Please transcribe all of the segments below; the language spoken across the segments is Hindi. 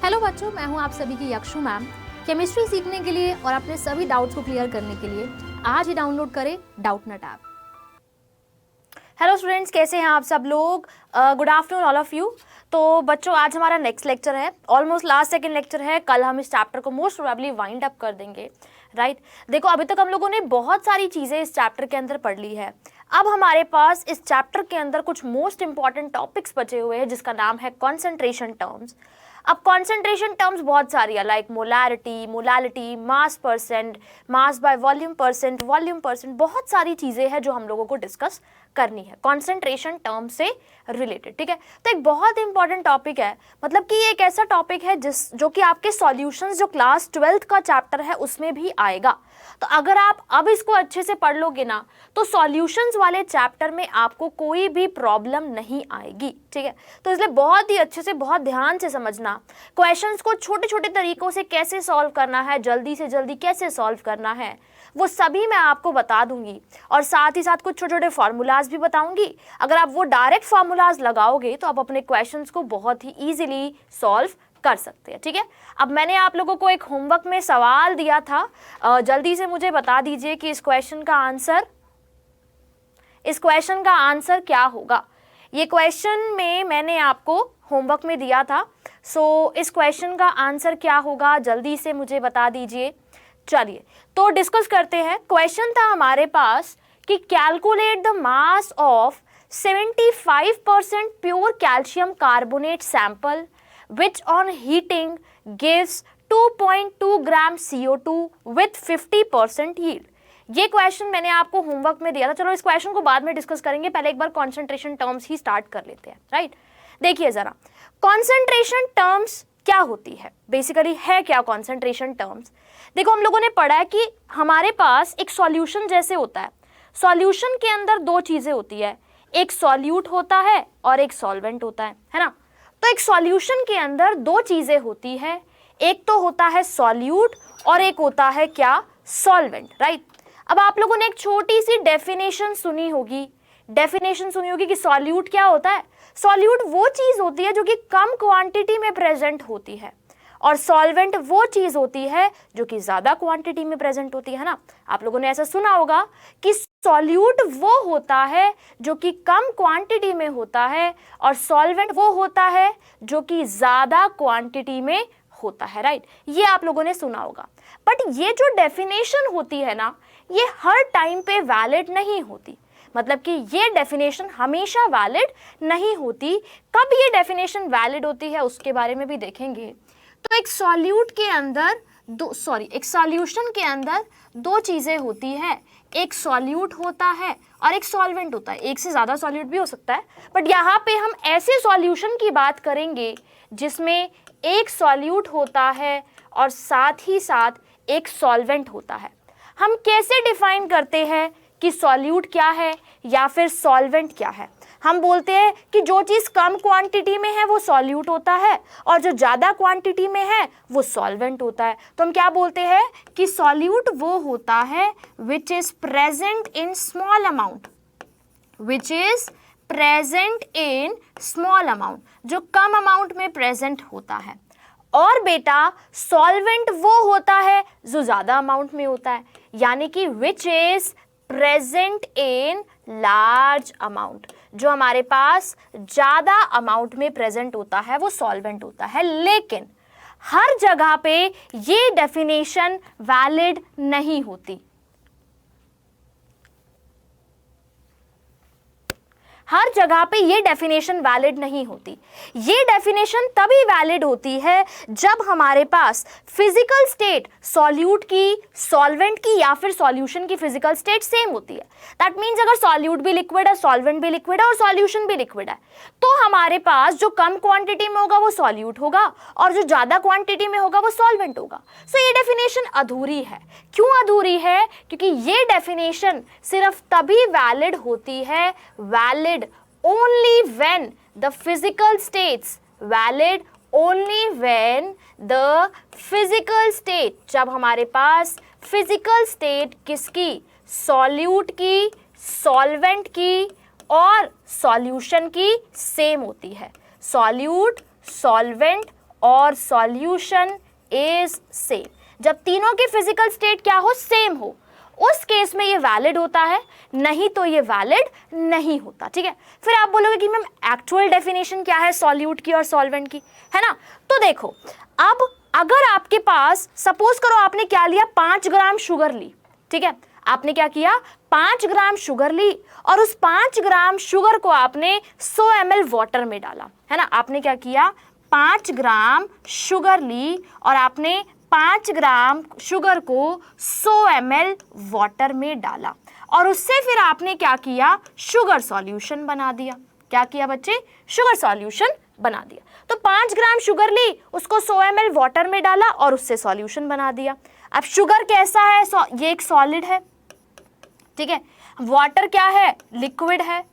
हेलो बच्चों, मैं हूं आप सभी की यक्षु मैम। केमिस्ट्री सीखने के लिए और अपने सभी डाउट्स को क्लियर करने के लिए आज ही डाउनलोड करें डाउटनट ऐप। हेलो स्टूडेंट्स, कैसे हैं आप सब लोग? Good afternoon all of you. तो बच्चों, आज हमारा नेक्स्ट लेक्चर है, ऑलमोस्ट लास्ट सेकंड लेक्चर है। कल हम इस चैप्टर को मोस्ट प्रोबेबली वाइंड अप कर देंगे, राइट? देखो, अभी तक हम लोगों ने बहुत सारी चीज़ें इस चैप्टर के अंदर पढ़ ली है। अब हमारे पास इस चैप्टर के अंदर कुछ मोस्ट इंपॉर्टेंट टॉपिक्स बचे हुए हैं, जिसका नाम है कॉन्सेंट्रेशन टर्म्स। अब कॉन्सेंट्रेशन टर्म्स बहुत सारी है, like molarity, molality, mass percent, mass by volume percent, volume percent, बहुत सारी चीज़ें हैं जो हम लोगों को डिस्कस करनी है कॉन्सेंट्रेशन टर्म से रिलेटेड, ठीक है? तो एक बहुत इंपॉर्टेंट टॉपिक है, मतलब कि ये एक ऐसा टॉपिक है जो कि आपके सॉल्यूशंस जो क्लास 12th का चैप्टर है उसमें भी आएगा। तो अगर आप अब इसको अच्छे से पढ़ लोगे ना, तो सॉल्यूशंस वाले चैप्टर में आपको कोई भी प्रॉब्लम नहीं आएगी, ठीक है? तो इसलिए बहुत ही अच्छे से, बहुत ध्यान से समझना, क्वेश्चंस को छोटे छोटे तरीकों से कैसे सॉल्व करना है, जल्दी से जल्दी कैसे सॉल्व करना है, वो सभी मैं आपको बता दूंगी। और साथ ही साथ कुछ छोटे छोटे फार्मूलाज भी बताऊंगी। अगर आप वो डायरेक्ट फार्मूलाज लगाओगे तो आप अपने क्वेश्चंस को बहुत ही ईजिली सॉल्व कर सकते हैं, ठीक है? अब मैंने आप लोगों को एक होमवर्क में सवाल दिया था, जल्दी से मुझे बता दीजिए कि इस क्वेश्चन का आंसर क्या होगा। ये क्वेश्चन में मैंने आपको होमवर्क में दिया था, सो इस क्वेश्चन का आंसर क्या होगा, जल्दी से मुझे बता दीजिए। चलिए तो डिस्कस करते हैं। क्वेश्चन था हमारे पास कि calculate the mass of 75% pure calcium carbonate sample which on heating gives 2.2 gram CO2 with 50% yield। ये क्वेश्चन मैंने आपको होमवर्क में दिया था। चलो इस क्वेश्चन को बाद में डिस्कस करेंगे, पहले एक बार कॉन्सेंट्रेशन टर्म्स ही स्टार्ट कर लेते हैं, राइट? देखिए जरा, कॉन्सेंट्रेशन टर्म्स क्या होती है, बेसिकली है क्या कॉन्सेंट्रेशन टर्म्स? देखो, हम लोगों ने पढ़ा है कि हमारे पास एक सॉल्यूशन जैसे होता है। सॉल्यूशन के अंदर दो चीजें होती है, एक सॉल्यूट होता है और एक सॉल्वेंट होता है ना? तो एक सॉल्यूशन के अंदर दो चीजें होती है, एक तो होता है सॉल्यूट और एक होता है क्या, सॉल्वेंट, राइट? अब आप लोगों ने एक छोटी सी डेफिनेशन सुनी होगी कि सॉल्यूट क्या होता है। सॉल्यूट वो चीज होती है जो कि कम क्वांटिटी में प्रेजेंट होती है, और सॉल्वेंट वो चीज होती है जो कि ज्यादा क्वांटिटी में प्रेजेंट होती है ना? आप लोगों ने ऐसा सुना होगा कि सॉल्यूट वो होता है जो कि कम क्वांटिटी में होता है, और सॉल्वेंट वो होता है जो कि ज्यादा क्वांटिटी में होता है, राइट? ये आप लोगों ने सुना होगा। बट ये जो डेफिनेशन होती है ना, ये हर टाइम पे वैलिड नहीं होती। मतलब कि ये डेफिनेशन हमेशा वैलिड नहीं होती। कब ये डेफिनेशन वैलिड होती है उसके बारे में भी देखेंगे। तो एक सॉल्यूशन के अंदर दो चीजें होती है, एक सॉल्यूट होता है और एक सॉल्वेंट होता है। एक से ज्यादा सॉल्यूट भी हो सकता है, बट यहाँ पे हम ऐसे सॉल्यूशन की बात करेंगे जिसमें एक सॉल्यूट होता है और साथ ही साथ एक सॉल्वेंट होता है। हम कैसे डिफाइन करते हैं कि सॉल्यूट क्या है या फिर सॉल्वेंट क्या है? हम बोलते हैं कि जो चीज कम क्वांटिटी में है वो सॉल्यूट होता है, और जो ज्यादा क्वांटिटी में है वो सॉल्वेंट होता है। तो हम क्या बोलते हैं कि सॉल्यूट वो होता है which is present in small amount, जो कम अमाउंट में प्रेजेंट होता है। और बेटा सॉल्वेंट वो होता है जो ज्यादा अमाउंट में होता है, यानी कि which is present in large amount. जो हमारे पास ज्यादा अमाउंट में प्रेजेंट होता है वो सॉल्वेंट होता है। लेकिन हर जगह पे ये डेफिनेशन वैलिड नहीं होती। हर जगह पे ये डेफिनेशन वैलिड नहीं होती। ये डेफिनेशन तभी वैलिड होती है जब हमारे पास फिजिकल स्टेट सॉल्यूट की, सॉल्वेंट की या फिर सॉल्यूशन की फिजिकल स्टेट सेम होती है। दैट मीन्स अगर सॉल्यूट भी लिक्विड है, सॉल्वेंट भी लिक्विड है और सॉल्यूशन भी लिक्विड है, तो हमारे पास जो कम क्वांटिटी में होगा वो सॉल्यूट होगा और जो ज्यादा क्वांटिटी में होगा वो सॉल्वेंट होगा। सो ये डेफिनेशन अधूरी है। क्यों अधूरी है? क्योंकि ये डेफिनेशन सिर्फ तभी वैलिड होती है, valid only when the physical states valid only when the physical state, जब हमारे पास फिजिकल स्टेट किसकी, सॉल्यूट की, सॉल्वेंट की और सॉल्यूशन की सेम होती है। सॉल्यूट, सॉल्वेंट और सॉल्यूशन इज सेम। जब तीनों की फिजिकल स्टेट क्या हो, सेम हो, उस केस में ये वैलिड होता है, नहीं तो ये वैलिड नहीं होता। ठीक है, फिर आप बोलोगे कि मैम एक्चुअल डेफिनेशन क्या है सॉल्यूट की और सॉल्वेंट की, है ना। तो देखो, अब अगर आपके पास सपोज करो आपने क्या लिया, 5 ग्राम शुगर ली। ठीक है, आपने क्या किया, 5 ग्राम शुगर ली और उस 5 ग्राम शुगर को आपने 100 ml वाटर में डाला, है ना। आपने क्या किया, 5 ग्राम शुगर ली और आपने 5 ग्राम शुगर को 100 ml वाटर में डाला और उससे फिर आपने क्या किया, शुगर सॉल्यूशन बना दिया। क्या किया बच्चे, शुगर सॉल्यूशन बना दिया। तो 5 ग्राम शुगर ली, उसको 100 ml वाटर में डाला और उससे सॉल्यूशन बना दिया। अब शुगर कैसा है, ये एक सॉलिड है। ठीक है, वाटर क्या है, लिक्विड है।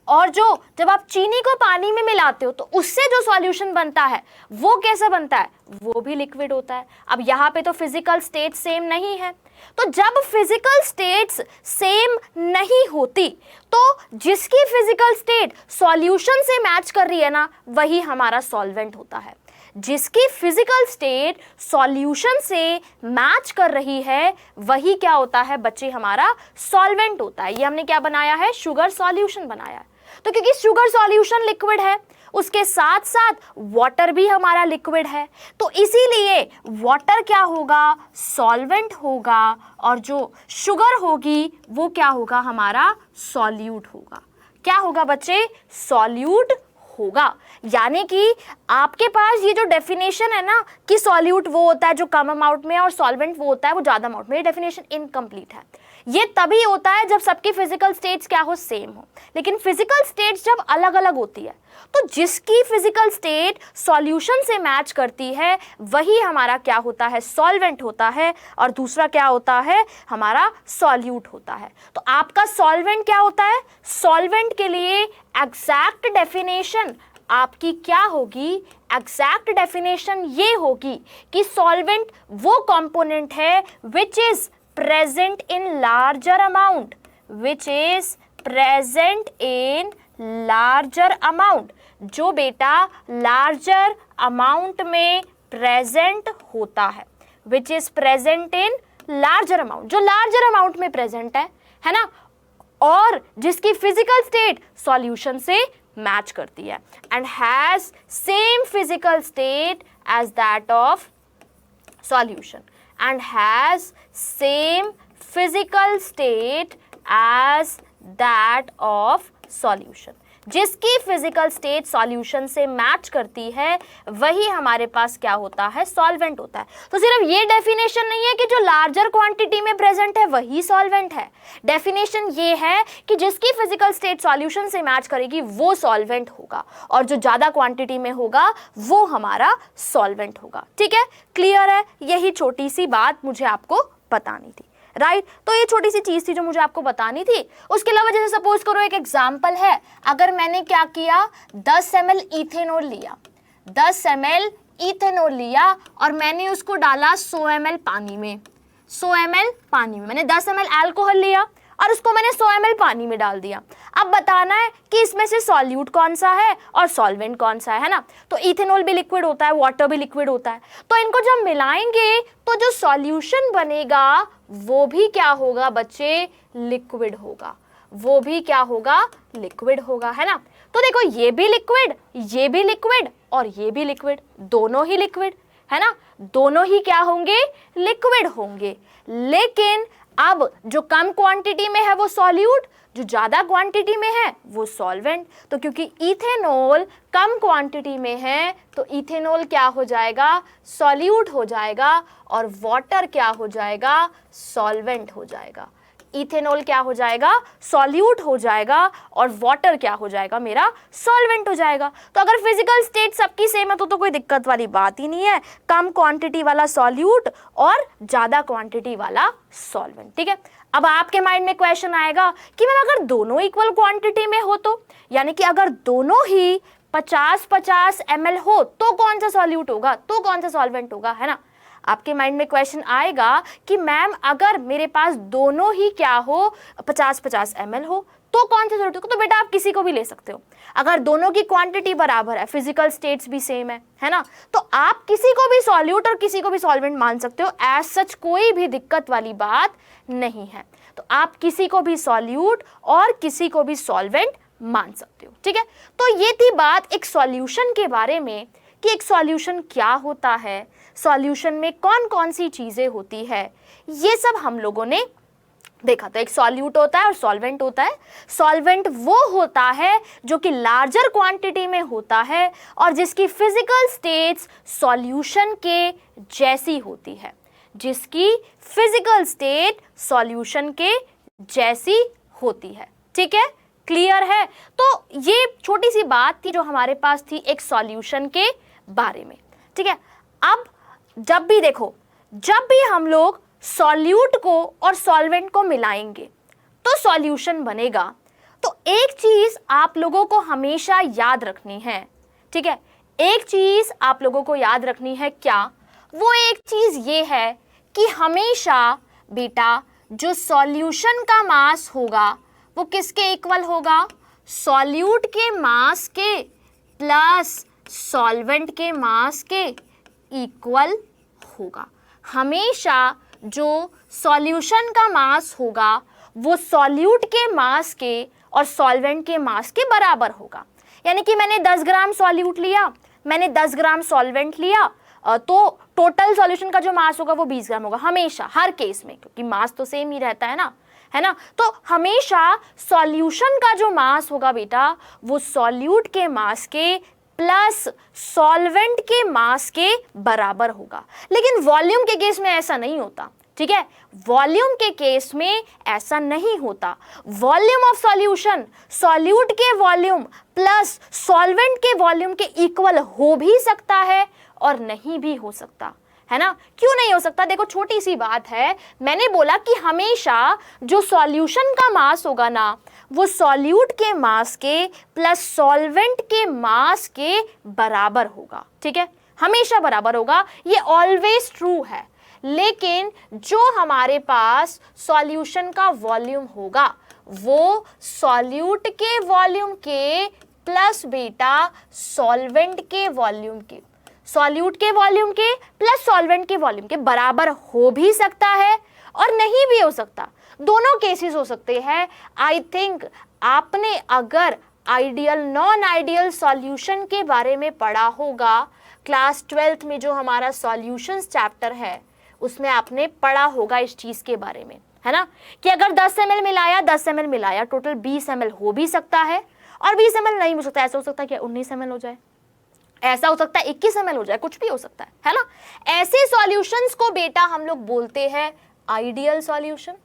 और जब आप चीनी को पानी में मिलाते हो तो उससे जो सॉल्यूशन बनता है वो कैसा बनता है, वो भी लिक्विड होता है। अब यहाँ पे तो फिजिकल स्टेट सेम नहीं है, तो जब फिजिकल स्टेट्स सेम नहीं होती तो जिसकी फिजिकल स्टेट सॉल्यूशन से मैच कर रही है ना, वही हमारा सॉल्वेंट होता है। जिसकी फिजिकल स्टेट सॉल्यूशन से मैच कर रही है वही क्या होता है बच्चे, हमारा सॉल्वेंट होता है। ये हमने क्या बनाया है, शुगर सॉल्यूशन बनाया है। तो क्योंकि शुगर सॉल्यूशन लिक्विड है, उसके साथ साथ वाटर भी हमारा लिक्विड है, तो इसीलिए वाटर क्या होगा, सॉल्वेंट होगा और जो शुगर होगी वो क्या होगा, हमारा सॉल्यूट होगा। क्या होगा बच्चे, सॉल्यूट होगा। यानी कि आपके पास ये जो डेफिनेशन है ना कि सॉल्यूट वो होता है जो कम अमाउंट में और सॉल्वेंट वो होता है वो ज्यादा अमाउंट में, ये डेफिनेशन इनकम्प्लीट है। ये तभी होता है जब सबकी फिजिकल स्टेट्स क्या हो, सेम हो। लेकिन फिजिकल स्टेट्स जब अलग अलग होती है तो जिसकी फिजिकल स्टेट सॉल्यूशन से मैच करती है वही हमारा क्या होता है, सॉल्वेंट होता है, और दूसरा क्या होता है, हमारा सॉल्यूट होता है। तो आपका सॉल्वेंट क्या होता है, सॉल्वेंट के लिए एग्जैक्ट डेफिनेशन आपकी क्या होगी, एग्जैक्ट डेफिनेशन ये होगी कि सॉल्वेंट वो कंपोनेंट है which is present in larger amount, which is present in larger amount, जो बेटा larger amount में present होता है, which is present in larger amount, जो larger amount में present है ना, और जिसकी physical state solution से match करती है and has same physical state as that of solution and has same physical state as that of solution। जिसकी फिजिकल स्टेट सॉल्यूशन से मैच करती है वही हमारे पास क्या होता है, सॉल्वेंट होता है। तो सिर्फ ये डेफिनेशन नहीं है कि जो लार्जर क्वांटिटी में प्रेजेंट है वही सॉल्वेंट है। डेफिनेशन ये है कि जिसकी फिजिकल स्टेट सॉल्यूशन से मैच करेगी वो सॉल्वेंट होगा और जो ज्यादा क्वांटिटी में होगा वो हमारा सॉल्वेंट होगा। ठीक है, क्लियर है। यही छोटी सी बात मुझे आपको बतानी थी, राइट। तो ये छोटी सी चीज थी जो मुझे आपको बतानी थी। उसके अलावा जैसे सपोज करो एक एग्जांपल है, अगर मैंने क्या किया, 10 ml इथेनॉल लिया, 10 ml इथेनॉल लिया और मैंने उसको डाला 100 ml पानी में, 100 ml पानी में, मैंने 10 ml अल्कोहल लिया और उसको मैंने 100 ml पानी में डाल दिया। अब बताना है कि इसमें से सॉल्यूट कौन सा है और सॉल्वेंट कौन सा है ना। तो इथेनॉल भी लिक्विड होता है, वाटर भी लिक्विड होता है, तो इनको जब मिलाएंगे तो जो सॉल्यूशन बनेगा वो भी क्या होगा बच्चे, लिक्विड होगा। वो भी क्या होगा, लिक्विड होगा, है ना। तो देखो ये भी लिक्विड, ये भी लिक्विड और ये भी लिक्विड, दोनों ही लिक्विड, है ना, दोनों ही क्या होंगे, लिक्विड होंगे। लेकिन अब जो कम क्वांटिटी में है वो सॉल्यूट, जो ज्यादा क्वांटिटी में है वो सॉल्वेंट। तो क्योंकि इथेनॉल कम क्वांटिटी में है तो इथेनॉल क्या हो जाएगा, सॉल्यूट हो जाएगा और वाटर क्या हो जाएगा, सॉल्वेंट हो जाएगा। इथेनॉल क्या हो जाएगा, सॉल्यूट हो जाएगा और वाटर क्या हो जाएगा, मेरा सॉल्वेंट हो जाएगा। तो अगर फिजिकल स्टेट सबकी सेम है तो कोई दिक्कत वाली बात ही नहीं है, कम क्वांटिटी वाला सॉल्यूट और ज्यादा क्वांटिटी वाला सॉल्वेंट। ठीक है, अब आपके माइंड में क्वेश्चन आएगा कि मैम अगर दोनों इक्वल क्वांटिटी में हो तो, यानी कि अगर दोनों ही 50-50 ml हो तो कौन सा सॉल्यूट होगा, तो कौन सा सॉल्वेंट होगा, है ना। आपके माइंड में क्वेश्चन आएगा कि मैम अगर मेरे पास दोनों ही क्या हो, 50-50 ml हो तो कौन सा सॉल्यूट होगा, तो बेटा आप किसी को भी ले सकते हो। अगर दोनों की क्वांटिटी बराबर है, फिजिकल स्टेट्स भी सेम है ना, तो आप किसी को भी सॉल्यूट और किसी को भी सॉल्वेंट मान सकते हो। एज सच कोई भी दिक्कत वाली बात नहीं है। तो आप किसी को भी सॉल्यूट और किसी को भी सॉल्वेंट मान सकते हो। ठीक है, तो ये थी बात एक सॉल्यूशन के बारे में कि एक सॉल्यूशन क्या होता है, सॉल्यूशन में कौन कौन सी चीजें होती है, ये सब हम लोगों ने देखा। तो एक सॉल्यूट होता है और सॉल्वेंट होता है। सॉल्वेंट वो होता है जो कि लार्जर क्वांटिटी में होता है और जिसकी फिजिकल स्टेट्स सॉल्यूशन के जैसी होती है, जिसकी फिजिकल स्टेट सॉल्यूशन के जैसी होती है। ठीक है, क्लियर है। तो ये छोटी सी बात थी जो हमारे पास थी एक सॉल्यूशन के बारे में। ठीक है, अब जब भी देखो, जब भी हम लोग सॉल्यूट को और सॉल्वेंट को मिलाएंगे तो सॉल्यूशन बनेगा। तो एक चीज आप लोगों को हमेशा याद रखनी है। ठीक है, एक चीज आप लोगों को याद रखनी है, क्या वो एक चीज ये है कि हमेशा बेटा जो सॉल्यूशन का मास होगा वो किसके इक्वल होगा, सॉल्यूट के मास के प्लस सॉल्वेंट के मास के इक्वल होगा। हमेशा जो सॉल्यूशन का मास होगा वो सॉल्यूट के मास के और सॉल्वेंट के मास के बराबर होगा। यानी कि मैंने 10 ग्राम सॉल्यूट लिया, मैंने 10 ग्राम सॉल्वेंट लिया, तो टोटल सॉल्यूशन का जो मास होगा वो 20 ग्राम होगा हमेशा, हर केस में, क्योंकि मास तो सेम ही रहता है ना। तो हमेशा सॉल्यूशन का जो मास होगा बेटा वो सॉल्यूट के मास के प्लस सॉल्वेंट के मास के बराबर होगा। लेकिन वॉल्यूम के केस में ऐसा नहीं होता। ठीक है, वॉल्यूम के केस में ऐसा नहीं होता। वॉल्यूम ऑफ सॉल्यूशन सॉल्यूट के वॉल्यूम प्लस सॉल्वेंट के वॉल्यूम के इक्वल हो भी सकता है और नहीं भी हो सकता, है ना। क्यों नहीं हो सकता, देखो छोटी सी बात है। मैंने बोला कि हमेशा जो सॉल्यूशन का मास होगा ना वो सॉल्यूट के मास के प्लस सॉल्वेंट के मास के बराबर होगा। ठीक है, हमेशा बराबर होगा, ये ऑलवेज ट्रू है। लेकिन जो हमारे पास सॉल्यूशन का वॉल्यूम होगा वो सॉल्यूट के वॉल्यूम के प्लस बेटा सॉल्वेंट के वॉल्यूम के, सॉल्यूट के वॉल्यूम के प्लस सॉल्वेंट के वॉल्यूम के बराबर हो भी सकता है और नहीं भी हो सकता। दोनों केसेस हो सकते हैं। आई थिंक आपने अगर आइडियल नॉन आइडियल सॉल्यूशन के बारे में पढ़ा होगा क्लास 12th में, जो हमारा सॉल्यूशंस चैप्टर है उसमें आपने पढ़ा होगा इस चीज के बारे में, है ना, कि अगर 10 ml मिलाया 10 ml मिलाया टोटल 20 ml हो भी सकता है और 20 ml नहीं हो सकता। ऐसा हो सकता है कि 19 ml हो जाए, ऐसा हो सकता है 21 ml हो जाए, कुछ भी हो सकता है ना। ऐसे सॉल्यूशंस को बेटा हम लोग बोलते हैं आइडियल सॉल्यूशन।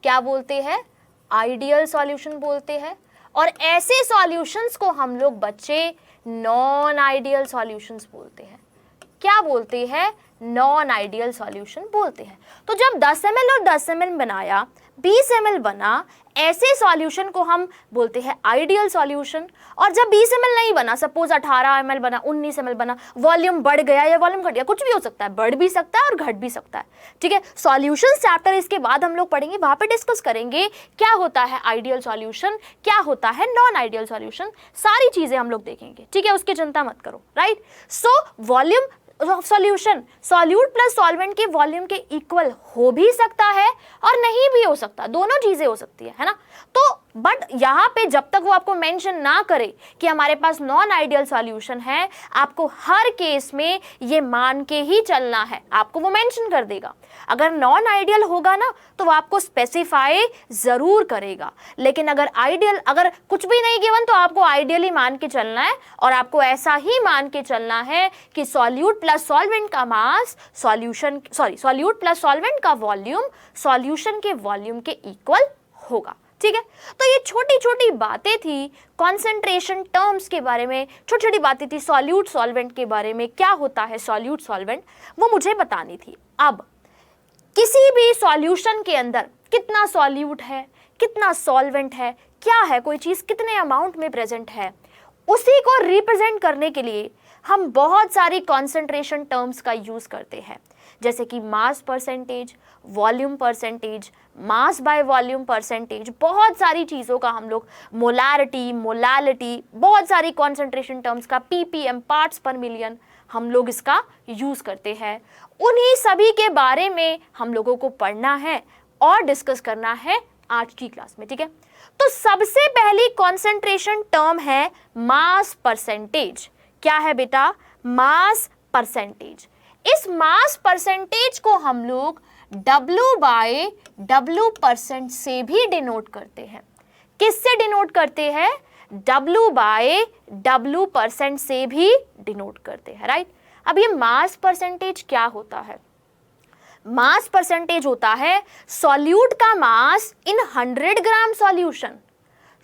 क्या बोलते हैं, आइडियल सॉल्यूशन बोलते हैं। और ऐसे सॉल्यूशंस को हम लोग बच्चे नॉन आइडियल सॉल्यूशंस बोलते हैं। क्या बोलते हैं, नॉन आइडियल सॉल्यूशन बोलते हैं। तो जब 10 ml और 10 ml बनाया 20 ml बना, ऐसे सॉल्यूशन को हम बोलते हैं आइडियल सॉल्यूशन। और जब 20 ml नहीं बना, सपोज 18 ml बना, 19 ml बना, वॉल्यूम बढ़ गया या वॉल्यूम घट गया, कुछ भी हो सकता है, बढ़ भी सकता है और घट भी सकता है। ठीक है, सॉल्यूशंस चैप्टर इसके बाद हम लोग पढ़ेंगे, वहां पे डिस्कस करेंगे क्या होता है आइडियल सॉल्यूशन, क्या होता है नॉन आइडियल सॉल्यूशन, सारी चीजें हम लोग देखेंगे। ठीक है, उसकी चिंता मत करो, right. So volume solution solute plus solvent के वॉल्यूम के इक्वल हो भी सकता है और नहीं भी हो सकता, दोनों चीजें हो सकती है ना। तो बट यहाँ पे जब तक वो आपको मेंशन ना करे कि हमारे पास नॉन आइडियल सॉल्यूशन है, आपको हर केस में ये मान के ही चलना है, आपको वो मेंशन कर देगा। अगर नॉन आइडियल होगा ना तो वो आपको स्पेसिफाई जरूर करेगा, लेकिन अगर आइडियल, अगर कुछ भी नहीं गिवन तो आपको आइडियली मान के चलना है। और आपको ऐसा ही मान के चलना है कि सॉल्यूट प्लस सॉल्वेंट का मास सॉल्यूट प्लस सॉल्वेंट का वॉल्यूम सॉल्यूशन के वॉल्यूम के इक्वल होगा। ठीक है, तो ये छोटी छोटी बातें थी कॉन्सेंट्रेशन टर्म्स के बारे में, छोटी छोटी बातें थी सॉल्यूट सॉल्वेंट के बारे में, क्या होता है सॉल्यूट सॉल्वेंट, वो मुझे बतानी थी। अब किसी भी सॉल्यूशन के अंदर कितना सॉल्यूट है, कितना सॉल्वेंट है, क्या है कोई चीज कितने अमाउंट में प्रेजेंट है, उसी को रिप्रेजेंट करने के लिए हम बहुत सारी कॉन्सेंट्रेशन टर्म्स का यूज़ करते हैं, जैसे कि mass percentage, volume percentage, mass by volume percentage, बहुत सारी चीज़ों का हम लोग, मोलारिटी, मोलालिटी, बहुत सारी कॉन्सेंट्रेशन टर्म्स का, ppm, पार्ट्स पर मिलियन, हम लोग इसका यूज़ करते हैं। उन्हीं सभी के बारे में हम लोगों को पढ़ना है और डिस्कस करना है आज की क्लास में, ठीक है। तो सबसे पहली कॉन्सेंट्रेशन टर्म है मास परसेंटेज। क्या है बेटा? Mass percentage. इस मास परसेंटेज को हम लोग W/W% से भी डिनोट करते हैं। किससे डिनोट करते हैं? W/W% से भी डिनोट करते हैं, राइट। अब ये मास परसेंटेज क्या होता है? मास परसेंटेज होता है सॉल्यूट का मास इन 100 ग्राम सॉल्यूशन,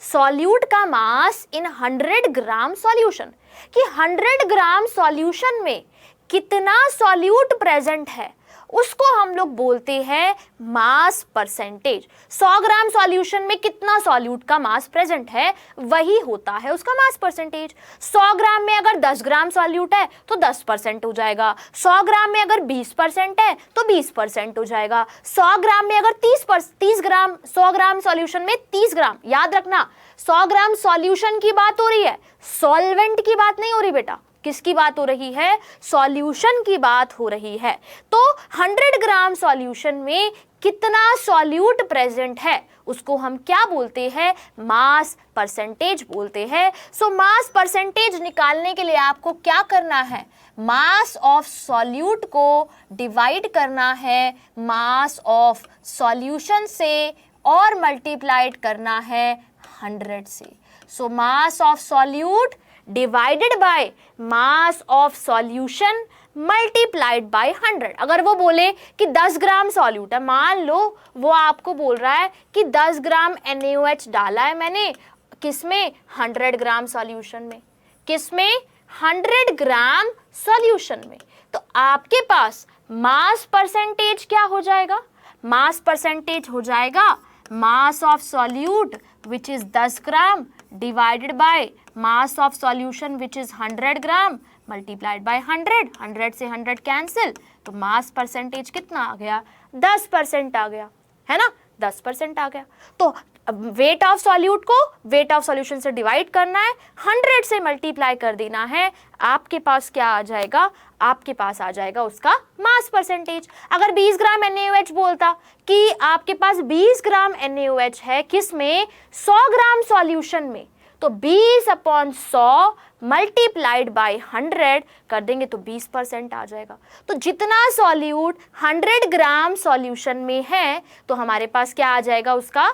सॉल्यूट का मास इन 100 ग्राम सॉल्यूशन, कि 100 ग्राम सॉल्यूशन में कितना सॉल्यूट प्रेजेंट है उसको हम लोग बोलते हैं मास परसेंटेज। 100 ग्राम सॉल्यूशन में कितना सॉल्यूट का मास प्रेजेंट है वही होता है उसका मास परसेंटेज। 100 ग्राम में अगर 10 ग्राम सॉल्यूट है तो 10% हो जाएगा, 100 ग्राम में अगर 20% है तो 20% हो जाएगा, 100 ग्राम में अगर 30 ग्राम, 100 ग्राम सॉल्यूशन में 30 ग्राम, याद रखना 100 ग्राम सॉल्यूशन की बात हो रही है, सॉल्वेंट की बात नहीं हो रही बेटा। किसकी बात हो रही है? सॉल्यूशन की बात हो रही है। तो 100 ग्राम सॉल्यूशन में कितना सॉल्यूट प्रेजेंट है उसको हम क्या बोलते हैं? मास परसेंटेज बोलते हैं। सो मास परसेंटेज निकालने के लिए आपको क्या करना है? मास ऑफ सॉल्यूट को डिवाइड करना है मास ऑफ सॉल्यूशन से और मल्टीप्लाइड करना है 100 से। So mass of solute divided by mass of solution multiplied by 100। अगर वो बोले कि 10 ग्राम सॉल्यूट है, मान लो वो आपको बोल रहा है कि 10 ग्राम NaOH डाला है मैंने, किसमें? 100 ग्राम सॉल्यूशन में। किसमें? 100 ग्राम सॉल्यूशन में। तो आपके पास मास परसेंटेज क्या हो जाएगा? मास परसेंटेज हो जाएगा मास of solute which is 10 gram divided by mass of solution which is 100 gram multiplied by 100। 100 से 100 कैंसिल, तो मास परसेंटेज कितना आ गया? 10% आ गया, है ना, 10% आ गया। तो वेट ऑफ सॉल्यूट को वेट ऑफ सॉल्यूशन से डिवाइड करना है, 100 से मल्टीप्लाई कर देना है, आपके पास क्या आ जाएगा? आपके पास आ जाएगा उसका मास परसेंटेज। अगर 20 ग्राम NaOH बोलता कि आपके पास 20 ग्राम NaOH है, किस में? 100 ग्राम सॉल्यूशन में, तो 20/100 मल्टीप्लाइड बाय 100 कर देंगे तो 20% आ जाएगा। तो जितना सॉल्यूट 100 ग्राम सॉल्यूशन में है तो हमारे पास क्या आ जाएगा? उसका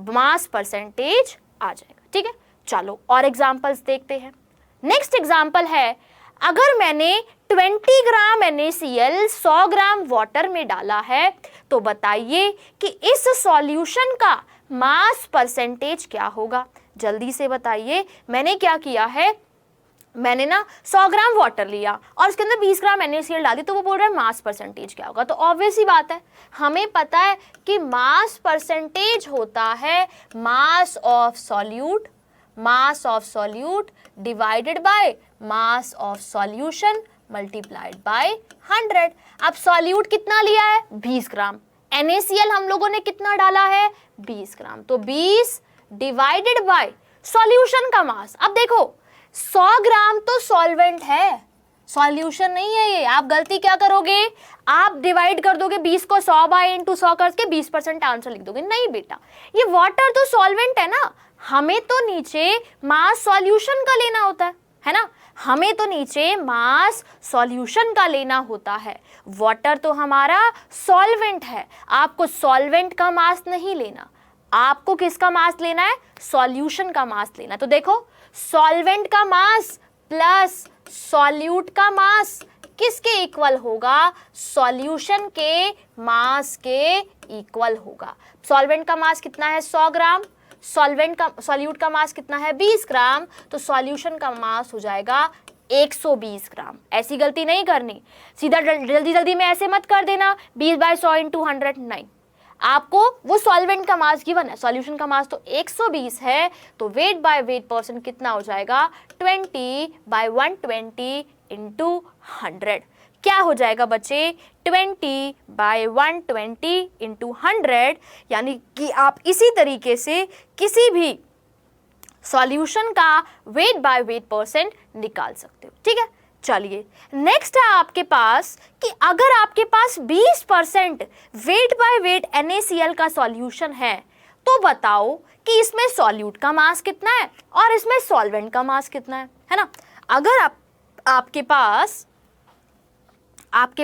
मास परसेंटेज आ जाएगा, ठीक है। चलो और एग्जांपल्स देखते हैं। नेक्स्ट एग्जांपल है, अगर मैंने 20 ग्राम NaCl 100 ग्राम वाटर में डाला है तो बताइए कि इस सॉल्यूशन का मास परसेंटेज क्या होगा? जल्दी से बताइए। मैंने क्या किया है, मैंने ना 100 ग्राम वाटर लिया और उसके अंदर 20 ग्राम NaCl डाल दी, तो वो बोल रहा है मास परसेंटेज क्या होगा। तो ऑब्वियस ही बात है, हमें पता है कि मास परसेंटेज होता है मास of solute, mass of solute divided by mass of solution multiplied by 100। अब सॉल्यूट कितना लिया है? 20 ग्राम। NaCl हम लोगों ने कितना डाला है? 20 ग्राम। तो 20 डिवाइडेड बाय सॉल्यूशन का मास। अब देखो 100 ग्राम तो सॉल्वेंट है, सॉल्यूशन नहीं है ये। आप गलती क्या करोगे? आप डिवाइड कर दोगे 20 को 100/100 करके 20% आंसर लिख दोगे। नहीं बेटा, ये वाटर तो सॉल्वेंट है ना, हमें तो नीचे मास सॉल्यूशन का लेना होता है ना, हमें तो नीचे मास सॉल्यूशन का लेना होता है। वाटर तो हमारा सॉल्वेंट है, आपको सॉल्वेंट का मास नहीं लेना, आपको किसका मास लेना है? सॉल्यूशन का मास लेना है। तो देखो सॉल्वेंट का मास प्लस सॉल्यूट का मास किसके इक्वल होगा? सॉल्यूशन के मास के इक्वल होगा। सॉल्वेंट का मास कितना है? 100 ग्राम। सॉल्यूट का मास कितना है? 20 ग्राम। तो सॉल्यूशन का मास हो जाएगा 120 ग्राम। ऐसी गलती नहीं करनी, सीधा जल्दी जल्दी में ऐसे मत कर देना 20/100 × 100, नहीं, आपको वो सॉल्वेंट का मास गिवन है, सॉल्यूशन का मास तो 120 है, तो वेट बाय वेट परसेंट कितना हो जाएगा? 20/120 इंटू 100। क्या हो जाएगा बच्चे 20/120 इंटू 100, यानी कि आप इसी तरीके से किसी भी सॉल्यूशन का वेट बाय वेट परसेंट निकाल सकते हो। ठीक है, चलिए नेक्स्ट है आपके पास कि अगर आपके पास 20% वेट बाय वेट NaCl का सॉल्यूशन है तो बताओ कि इसमें सॉल्यूट का मास कितना है और इसमें सॉल्वेंट का मास कितना है ना। अगर आपके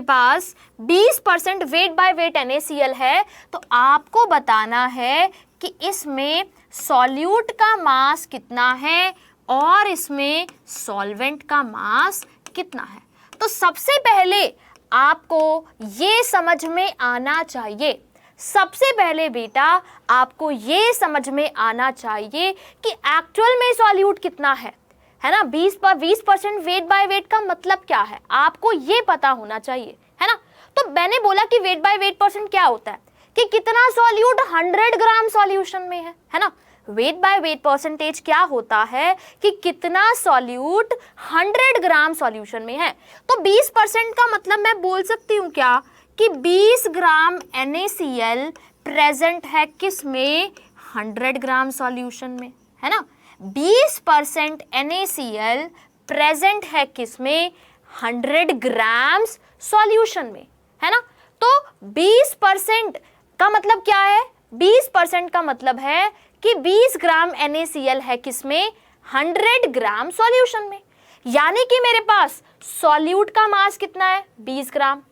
पास 20% वेट बाय वेट NaCl है तो आपको बताना है कि इसमें सॉल्यूट का मास कितना है और इसमें सॉल्वेंट का मास कितना है। तो सबसे पहले आपको ये समझ में आना चाहिए, सबसे पहले बेटा आपको ये समझ में आना चाहिए कि एक्चुअल में सॉल्यूट कितना है ना। 20% वेट बाय वेट का मतलब क्या है आपको ये पता होना चाहिए, है ना। तो मैंने बोला कि वेट बाय वेट परसेंट क्या होता है कि कितना सॉल्यूट 100 ग्राम सॉल्यूशन में है ना। वेट बाय वेट परसेंटेज क्या होता है कि कितना सॉल्यूट 100 ग्राम सॉल्यूशन में है। तो 20% का मतलब मैं बोल सकती हूँ क्या कि 20 ग्राम NaCl प्रेजेंट है किस में 100 ग्राम सॉल्यूशन में, है ना। 20% NaCl प्रेजेंट है किस में 100 ग्राम्स सॉल्यूशन में, है ना। तो 20% का मतलब क्या है, 20% का मतलब है कि 20 ग्राम NaCl है किसमें 100 ग्राम सॉल्यूशन में, यानी कि मेरे पास सॉल्यूट का मास कितना है 20 ग्राम,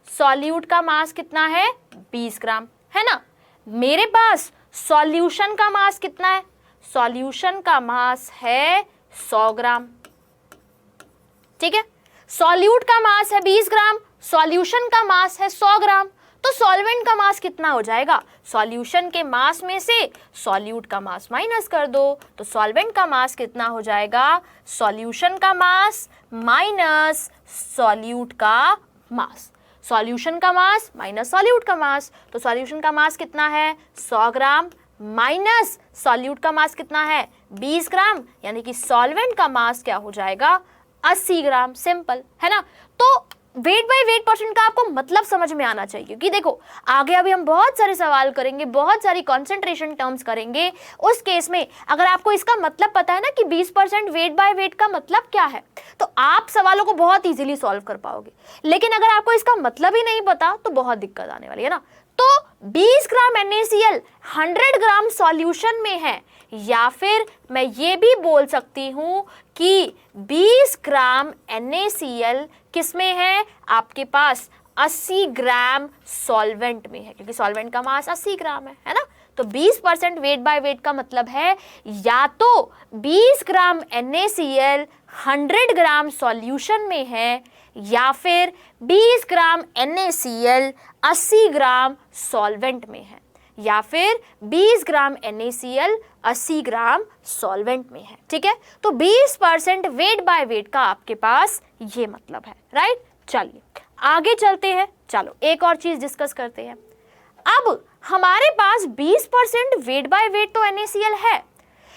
सॉल्यूट का मास कितना है 20 ग्राम, है ना। मेरे पास सॉल्यूशन का मास कितना है, सॉल्यूशन का मास है 100 ग्राम। ठीक है, सॉल्यूट का मास है 20 ग्राम, सॉल्यूशन का मास है 100 ग्राम। तो सॉल्वेंट का मास कितना हो जाएगा, सॉल्यूशन के मास में से सॉल्यूट का मास माइनस कर दो तो सॉल्वेंट का मास कितना हो जाएगा, सॉल्यूशन का मास माइनस सॉल्यूट का मास, सॉल्यूशन का मास माइनस सॉल्यूट का मास। तो सॉल्यूशन का मास कितना है 100 ग्राम माइनस सॉल्यूट का मास कितना है 20 ग्राम, यानी कि सॉल्वेंट का मास क्या हो जाएगा 80 ग्राम। सिंपल, है ना। तो वेट बाय वेट परसेंट का आपको मतलब समझ में आना चाहिए कि देखो आगे अभी हम बहुत सारे सवाल करेंगे, बहुत सारी कंसंट्रेशन टर्म्स करेंगे। उस केस में अगर आपको इसका मतलब पता है ना कि 20% वेट बाय वेट का मतलब क्या है तो आप सवालों को बहुत इजीली सॉल्व कर पाओगे। लेकिन अगर आपको इसका मतलब ही नहीं पता तो बहुत दिक्कत आने वाली है ना। तो 20 ग्राम NaCl 100 ग्राम सॉल्यूशन में है, या फिर मैं ये भी बोल सकती हूँ कि 20 ग्राम NaCl किस में है आपके पास 80 ग्राम सॉल्वेंट में है, क्योंकि सॉल्वेंट का मास 80 ग्राम है ना। तो 20% वेट बाय वेट का मतलब है या तो 20 ग्राम NaCl 100 ग्राम सॉल्यूशन में है या फिर 20 ग्राम NaCl 80 ग्राम सॉल्वेंट में है, या फिर 20 ग्राम NaCl 80 ग्राम सॉल्वेंट में है। ठीक है, तो 20% वेट बाय वेट का आपके पास ये मतलब है, राइट। चलिए आगे चलते हैं, चलो एक और चीज डिस्कस करते हैं। अब हमारे पास 20% वेट बाय वेट तो NaCl है,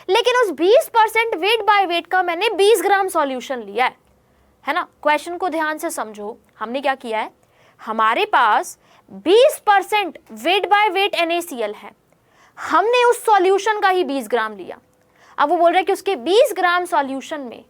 लेकिन उस 20% वेट बाय वेट का मैंने 20 ग्राम सॉल्यूशन लिया है ना। क्वेश्चन को ध्यान से समझो, हमने क्या किया है, हमारे पास 20% वेट बाय वेट NaCl है, हमने उस सॉल्यूशन का ही 20 ग्राम लिया। अब वो बोल रहे हैं कि उसके 20 ग्राम सॉल्यूशन में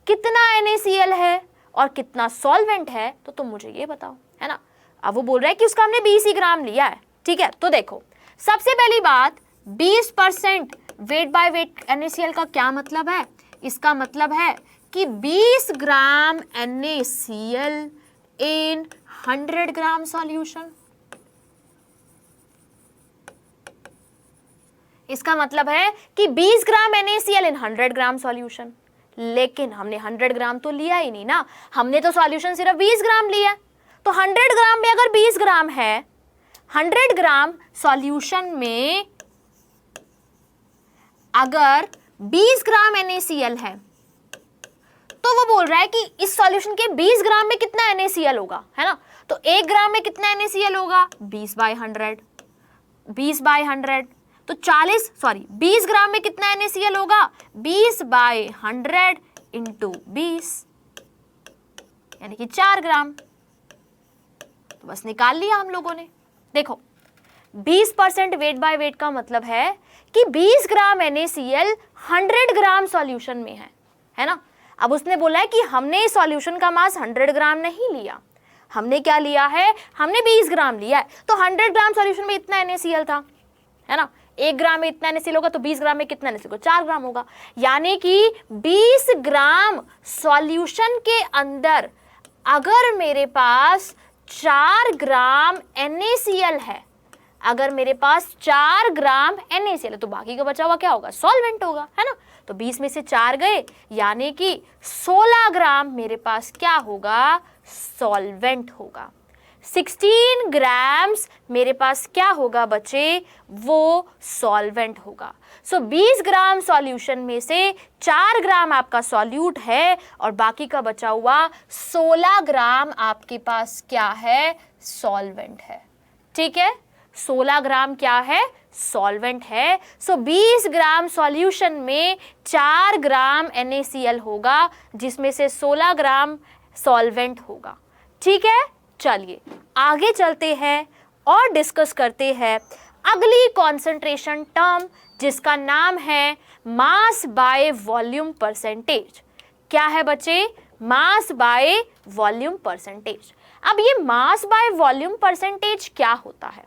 कितना NaCl है और कितना सॉल्वेंट है, तो तुम मुझे ये बताओ, है ना। अब वो बोल रहा है कि उसका हमने 20 ही ग्राम लिया है। ठीक है, तो देखो सबसे पहली बात 20% वेट बाय वेट NaCl का क्या मतलब है, इसका मतलब है कि 20 ग्राम NaCl इन 100 ग्राम सॉल्यूशन। इसका मतलब है कि 20 ग्राम NaCl इन 100 ग्राम सॉल्यूशन, लेकिन हमने 100 ग्राम तो लिया ही नहीं ना, हमने तो सॉल्यूशन सिर्फ 20 ग्राम लिया। तो 100 ग्राम में अगर 20 ग्राम है, 100 ग्राम सॉल्यूशन में अगर 20 ग्राम NaCl है तो वो बोल रहा है कि इस सॉल्यूशन के 20 ग्राम में कितना NaCl होगा, है ना। तो 1 ग्राम में कितना NaCl होगा 20/100, 20/100 तो 20 ग्राम में कितना NaCl होगा 20/100 इंटू 20, यानी कि 4 ग्राम। तो बस निकाल लिया हम लोगों ने। देखो 20% वेट बाय वेट का मतलब है कि 20 ग्राम NaCl 100 ग्राम सॉल्यूशन में है ना। अब उसने बोला है कि हमने इस सॉल्यूशन का मास 100 ग्राम नहीं लिया, हमने क्या लिया है, हमने 20 ग्राम लिया है। तो 100 ग्राम सॉल्यूशन में इतना NaCl था, है ना। 1 ग्राम में इतना NaCl होगा तो 20 ग्राम में कितना NaCl होगा, 4 ग्राम होगा। यानी कि 20 ग्राम सॉल्यूशन के अंदर अगर मेरे पास 4 ग्राम NaCl है, अगर मेरे पास 4 ग्राम NaCl है तो बाकी का बचा हुआ क्या होगा, सॉल्वेंट होगा, है ना। तो 20 में से 4 गए यानी कि 16 ग्राम मेरे पास क्या होगा, सॉल्वेंट होगा। 16 ग्राम्स मेरे पास क्या होगा बच्चे, वो सॉल्वेंट होगा। सो 20 ग्राम सॉल्यूशन में से 4 ग्राम आपका सॉल्यूट है और बाकी का बचा हुआ 16 ग्राम आपके पास क्या है, सॉल्वेंट है। ठीक है, 16 ग्राम क्या है, सॉल्वेंट है। सो 20 ग्राम सॉल्यूशन में 4 ग्राम NaCl होगा जिसमें से 16 ग्राम सॉल्वेंट होगा। ठीक है, चलिए आगे चलते हैं और डिस्कस करते हैं अगली कॉन्सेंट्रेशन टर्म जिसका नाम है मास बाय वॉल्यूम परसेंटेज। क्या है बच्चे, मास बाय वॉल्यूम परसेंटेज। अब ये मास बाय वॉल्यूम परसेंटेज क्या होता है,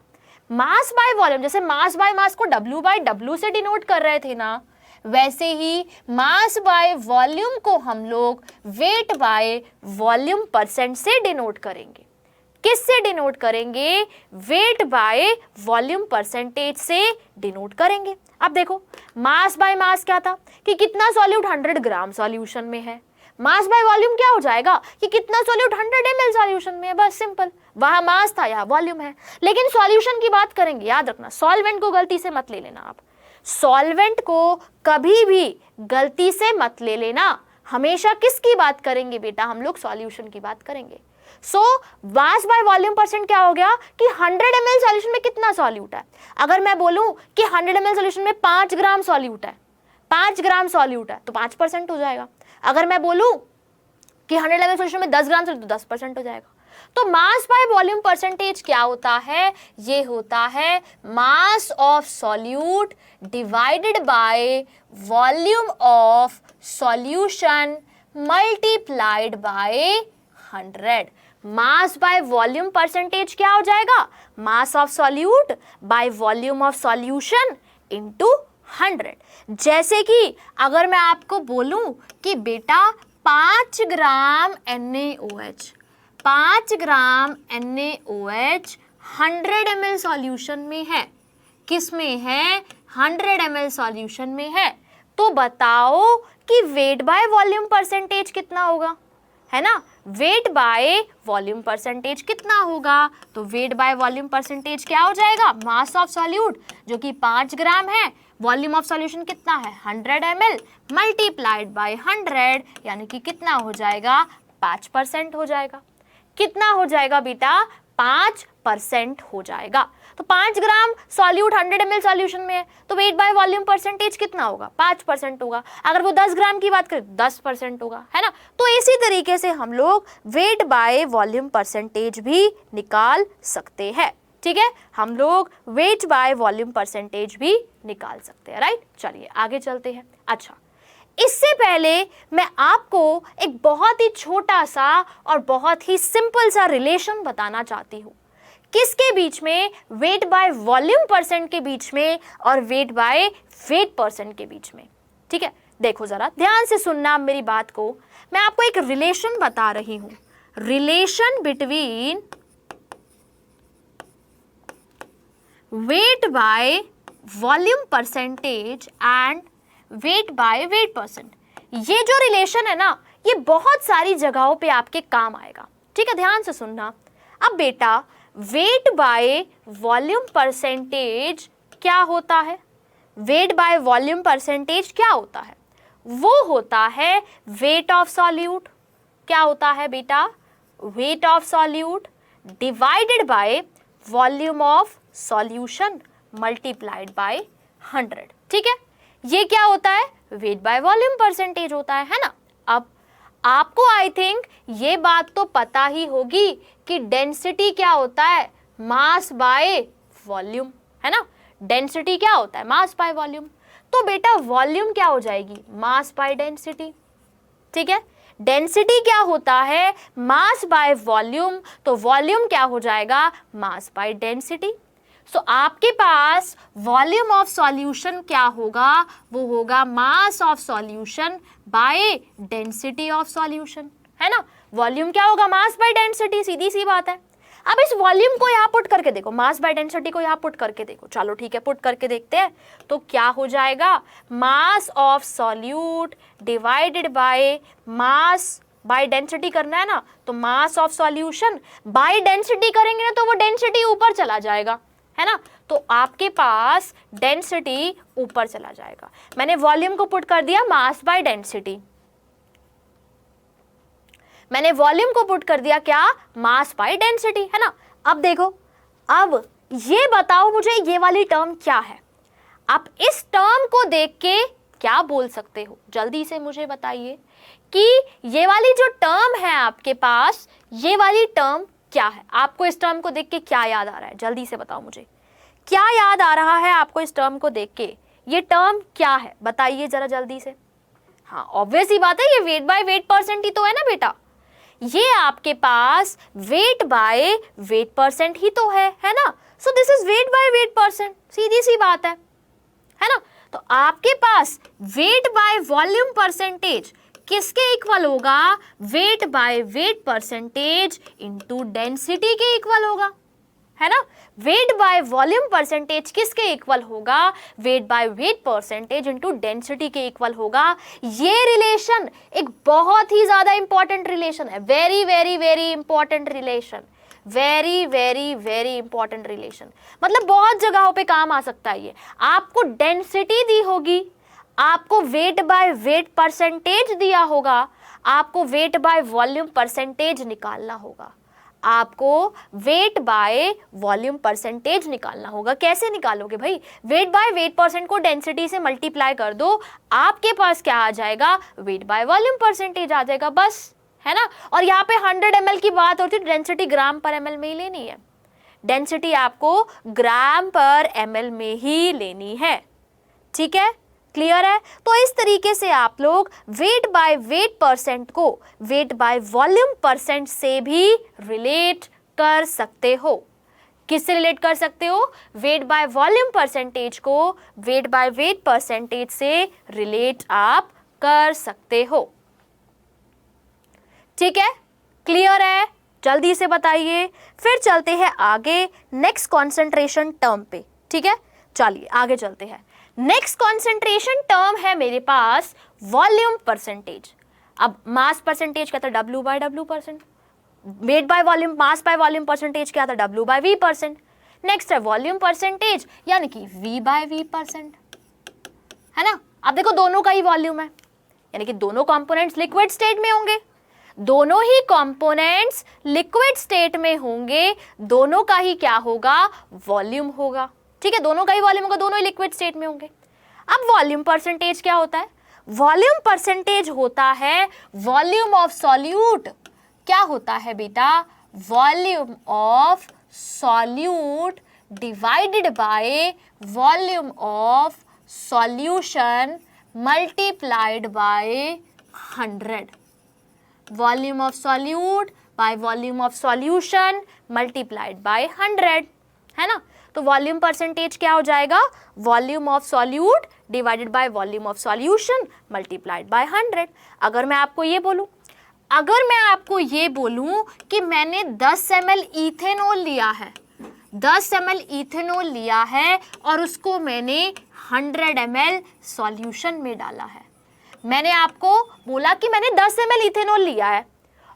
मास बाय वॉल्यूम, जैसे मास बाय मास को W/W से डिनोट कर रहे थे ना, वैसे ही मास बाय वॉल्यूम को हम लोग वेट बाय वॉल्यूम परसेंट से डिनोट करेंगे। किससे डिनोट करेंगे, वेट बाय वॉल्यूम परसेंटेज से डिनोट करेंगे। अब देखो मास बाय मास क्या था कि कितना सॉल्यूट 100 ग्राम सॉल्यूशन में है, मास बाय वॉल्यूम क्या हो जाएगा कि कितना सॉल्यूट 100 ml सॉल्यूशन में है, बस सिंपल। वहां मास था, यहाँ वॉल्यूम है। लेकिन सॉल्यूशन की बात करेंगे, याद रखना सॉल्वेंट को गलती से मत ले लेना आप, सॉल्वेंट को कभी भी गलती से मत ले लेना। हमेशा किसकी बात करेंगे बेटा, हम लोग सॉल्यूशन की बात करेंगे। सो मास बाय वॉल्यूम परसेंट क्या हो गया कि 100 ml सॉल्यूशन में कितना सॉल्यूट है। अगर मैं बोलूं कि 100 ml सॉल्यूशन में 5 ग्राम सॉल्यूट है, 5 ग्राम सॉल्यूट है तो 5% हो जाएगा। अगर मैं बोलूं कि 100 ml सॉल्यूशन में 10 ग्राम सॉल्यूट तो 10% हो जाएगा। तो मास बाय वॉल्यूम परसेंटेज क्या होता है, ये होता है मास of solute divided bye volume of solution multiplied by 100। Mass by volume percentage क्या हो जाएगा, मास of solute by volume of solution into 100। जैसे कि अगर मैं आपको बोलूं कि बेटा 5 ग्राम NaOH, 5 ग्राम NaOH 100 ml सॉल्यूशन में है, किस में है, 100 ml सॉल्यूशन में है, तो बताओ कि वेट बाय वॉल्यूम परसेंटेज कितना होगा, है ना। वेट बाय वॉल्यूम परसेंटेज कितना होगा, तो वेट बाय वॉल्यूम परसेंटेज क्या हो जाएगा, मास ऑफ सॉल्यूट जो कि 5 ग्राम है, वॉल्यूम ऑफ सॉल्यूशन कितना है 100 ml मल्टीप्लाइड बाय 100 यानी कि कितना हो जाएगा, 5% हो जाएगा। कितना हो जाएगा बेटा, 5% हो जाएगा। तो 5 ग्राम सॉल्यूट 100 ml सॉल्यूशन में है तो वेट बाय वॉल्यूम परसेंटेज कितना होगा, 5% होगा। अगर वो 10 ग्राम की बात करें 10% होगा, है ना। तो इसी तरीके से हम लोग वेट बाय वॉल्यूम परसेंटेज भी निकाल सकते हैं। ठीक है, हम लोग वेट बाय वॉल्यूम परसेंटेज भी निकाल सकते हैं, राइट। चलिए आगे चलते हैं। अच्छा, इससे पहले मैं आपको एक बहुत ही छोटा सा और बहुत ही सिंपल सा रिलेशन बताना चाहती हूँ। किसके बीच में, वेट बाय वॉल्यूम परसेंट के बीच में और वेट बाय वेट परसेंट के बीच में। ठीक है, देखो जरा ध्यान से सुनना मेरी बात को। मैं आपको एक रिलेशन बता रही हूँ, relation between wait by volume percentage and wait by weight percent. ये जो रिलेशन है ना, ये बहुत सारी जगहों पे आपके काम आएगा। ठीक है, ध्यान से सुनना। अब बेटा वेट बाय वॉल्यूम परसेंटेज क्या होता है, वेट बाय वॉल्यूम परसेंटेज क्या होता है, वो होता है वेट ऑफ सॉल्यूट। क्या होता है बेटा, weight of solute divided bye volume of solution multiplied by 100। ठीक है, ये क्या होता है, वेट बाय वॉल्यूम परसेंटेज होता है ना। अब आपको आई थिंक ये बात तो पता ही होगी कि डेंसिटी क्या होता है, मास बाय वॉल्यूम, है ना। डेंसिटी क्या होता है, मास बाय वॉल्यूम। तो बेटा वॉल्यूम क्या हो जाएगी, मास बाय डेंसिटी, ठीक है। डेंसिटी क्या होता है, मास बाय वॉल्यूम, तो वॉल्यूम क्या हो जाएगा, मास बाय डेंसिटी। सो आपके पास वॉल्यूम ऑफ सॉल्यूशन क्या होगा, वो होगा मास of solution by density of solution, है ना। वॉल्यूम क्या होगा, मास बाय डेंसिटी, सीधी सी बात है। अब इस वॉल्यूम को यहाँ पुट करके देखो, मास बाय डेंसिटी को यहाँ पुट करके देखो। चलो ठीक है, पुट करके देखते हैं। तो क्या हो जाएगा, मास of solute divided by mass by density करना है ना, तो मास ऑफ सॉल्यूशन बाय डेंसिटी करेंगे ना तो वो डेंसिटी ऊपर चला जाएगा, है ना। तो आपके पास डेंसिटी ऊपर चला जाएगा। मैंने वॉल्यूम को पुट कर दिया मास बाय डेंसिटी, मैंने वॉल्यूम को पुट कर दिया क्या, मास बाय डेंसिटी, है ना। अब देखो, अब ये बताओ मुझे ये वाली टर्म क्या है। आप इस टर्म को देख के क्या बोल सकते हो, जल्दी से मुझे बताइए कि ये वाली जो टर्म है आपके पास, ये वाली टर्म क्या है। आपको इस टर्म को देख के क्या याद आ रहा है, जल्दी से बताओ मुझे, क्या याद आ रहा है आपको इस टर्म को देख के। ये टर्म क्या है, बताइए जरा जल्दी से। हाँ, ऑब्वियस ही बात है, ये वेट बाय वेट परसेंट ही तो है ना बेटा। ये आपके पास वेट बाय वेट परसेंट ही तो है ना। So this is weight by weight percent, सीधी सी बात है ना। तो आपके पास वेट बाय वॉल्यूम परसेंटेज किसके इक्वल होगा, weight by weight percentage into density के इक्वल होगा, है ना। वेट बाय वॉल्यूम परसेंटेज किसके इक्वल होगा, weight by weight percentage into density के इक्वल होगा। ये रिलेशन एक बहुत ही ज्यादा इंपॉर्टेंट रिलेशन है, very very very important relation, very very very important relation. मतलब बहुत जगहों पे काम आ सकता है ये। आपको डेंसिटी दी होगी, आपको वेट बाय वेट परसेंटेज दिया होगा, आपको वेट बाय वॉल्यूम परसेंटेज निकालना होगा, आपको वेट बाय वॉल्यूम परसेंटेज निकालना होगा। कैसे निकालोगे भाई, वेट बाय वेट परसेंट को डेंसिटी से मल्टीप्लाई कर दो, आपके पास क्या आ जाएगा, वेट बाय वॉल्यूम परसेंटेज आ जाएगा, बस, है ना। और यहाँ पे 100 ml की बात होती है, डेंसिटी ग्राम पर ml में ही लेनी है, डेंसिटी आपको ग्राम पर ml में ही लेनी है, ठीक है, क्लियर है। तो इस तरीके से आप लोग वेट बाय वेट परसेंट को वेट बाय वॉल्यूम परसेंट से भी रिलेट कर सकते हो। किससे रिलेट कर सकते हो, वेट बाय वॉल्यूम परसेंटेज को वेट बाय वेट परसेंटेज से रिलेट आप कर सकते हो, ठीक है, क्लियर है। जल्दी से बताइए। फिर चलते हैं आगे नेक्स्ट कॉन्सेंट्रेशन टर्म पे, ठीक है, चलिए आगे चलते हैं। नेक्स्ट कॉन्सेंट्रेशन टर्म है मेरे पास वॉल्यूम परसेंटेज। अब मास परसेंटेज क्या था, W by W percent, weight by volume, mass by volume percentage क्या था, W by V percent. Next है वॉल्यूम परसेंटेज यानी कि V बाय V परसेंट, है ना। अब देखो दोनों का ही वॉल्यूम है, यानी कि दोनों कंपोनेंट्स लिक्विड स्टेट में होंगे, दोनों ही कंपोनेंट्स लिक्विड स्टेट में होंगे, दोनों का ही क्या होगा, वॉल्यूम होगा, ठीक है, दोनों का ही वॉल्यूम होगा, दोनों ही लिक्विड स्टेट में होंगे। अब वॉल्यूम परसेंटेज क्या होता है, वॉल्यूम परसेंटेज होता है वॉल्यूम ऑफ सॉल्यूट। क्या होता है बेटा, volume of solute divided bye volume of solution multiplied by 100। Volume of solute by volume of solution multiplied by 100, है ना। तो वॉल्यूम परसेंटेज क्या हो जाएगा, volume of solute divided bye volume of solution multiplied by 100। अगर मैं आपको ये बोलूं कि मैंने 10 ml इथेनॉल लिया है, 10 ml इथेनॉल लिया है और उसको मैंने 100 ml सॉल्यूशन में डाला है। मैंने आपको बोला कि मैंने 10 ml इथेनॉल लिया है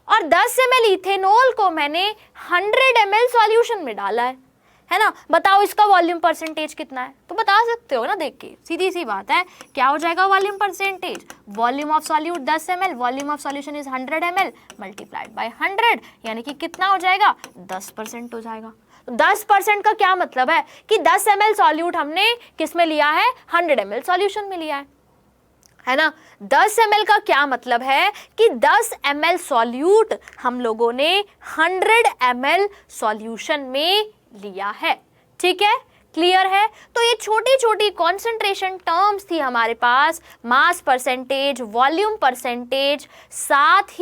और 10 ml इथेनॉल को मैंने 100 ml सॉल्यूशन में डाला है ना। बताओ इसका वॉल्यूम परसेंटेज कितना है, तो बता सकते हो ना देख के, सीधी सी बात है। क्या हो जाएगा volume percentage, volume of solute 10 ml, volume of solution is 100 ml multiplied by 100, यानी कि कितना हो जाएगा, 10% हो जाएगा। 10% का क्या मतलब है कि 10 ml सॉल्यूट हमने किस में लिया है, 100 ml सॉल्यूशन में लिया है। है ना। 10 ml का क्या मतलब है कि 10 ml सॉल्यूट हम लोगों ने 100 ml सॉल्यूशन में लिया है। ठीक है, क्लियर है। तो ये छोटी छोटी कॉन्सेंट्रेशन टर्म्स थी हमारे पास, मास परसेंटेज, वॉल्यूम परसेंटेज, साथ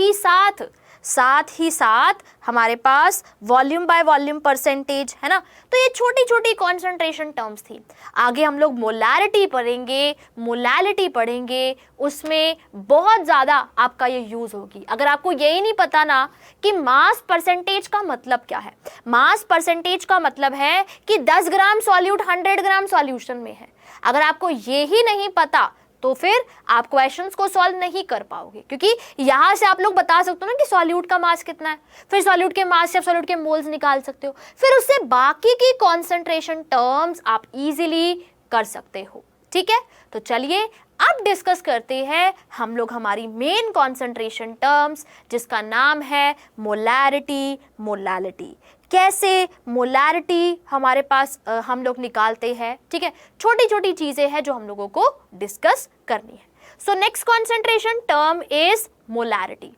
ही साथ हमारे पास वॉल्यूम बाय वॉल्यूम परसेंटेज, है ना। तो ये छोटी छोटी कॉन्सेंट्रेशन टर्म्स थी। आगे हम लोग मोलैरिटी पढ़ेंगे, मोलैलिटी पढ़ेंगे, उसमें बहुत ज़्यादा आपका ये यूज़ होगी। अगर आपको यही नहीं पता ना कि मास परसेंटेज का मतलब क्या है, मास परसेंटेज का मतलब है कि 10 ग्राम सॉल्यूट 100 ग्राम सॉल्यूशन में है। अगर आपको यही नहीं पता तो फिर आप क्वेश्चंस को सॉल्व नहीं कर पाओगे, क्योंकि यहां से आप लोग बता सकते हो ना कि सॉल्यूट का मास कितना है, फिर सॉल्यूट के मास से आप सॉल्यूट के मोल्स निकाल सकते हो, फिर उससे बाकी की कॉन्सेंट्रेशन टर्म्स आप इजीली कर सकते हो। ठीक है, तो चलिए अब डिस्कस करते हैं हम लोग हमारी मेन कॉन्सेंट्रेशन टर्म्स, जिसका नाम है मोलैरिटी, मोलैलिटी। कैसे मोलैरिटी हमारे पास हम लोग निकालते हैं। ठीक है, छोटी छोटी चीजें हैं जो हम लोगों को डिस्कस करनी है। So next concentration term is molarity.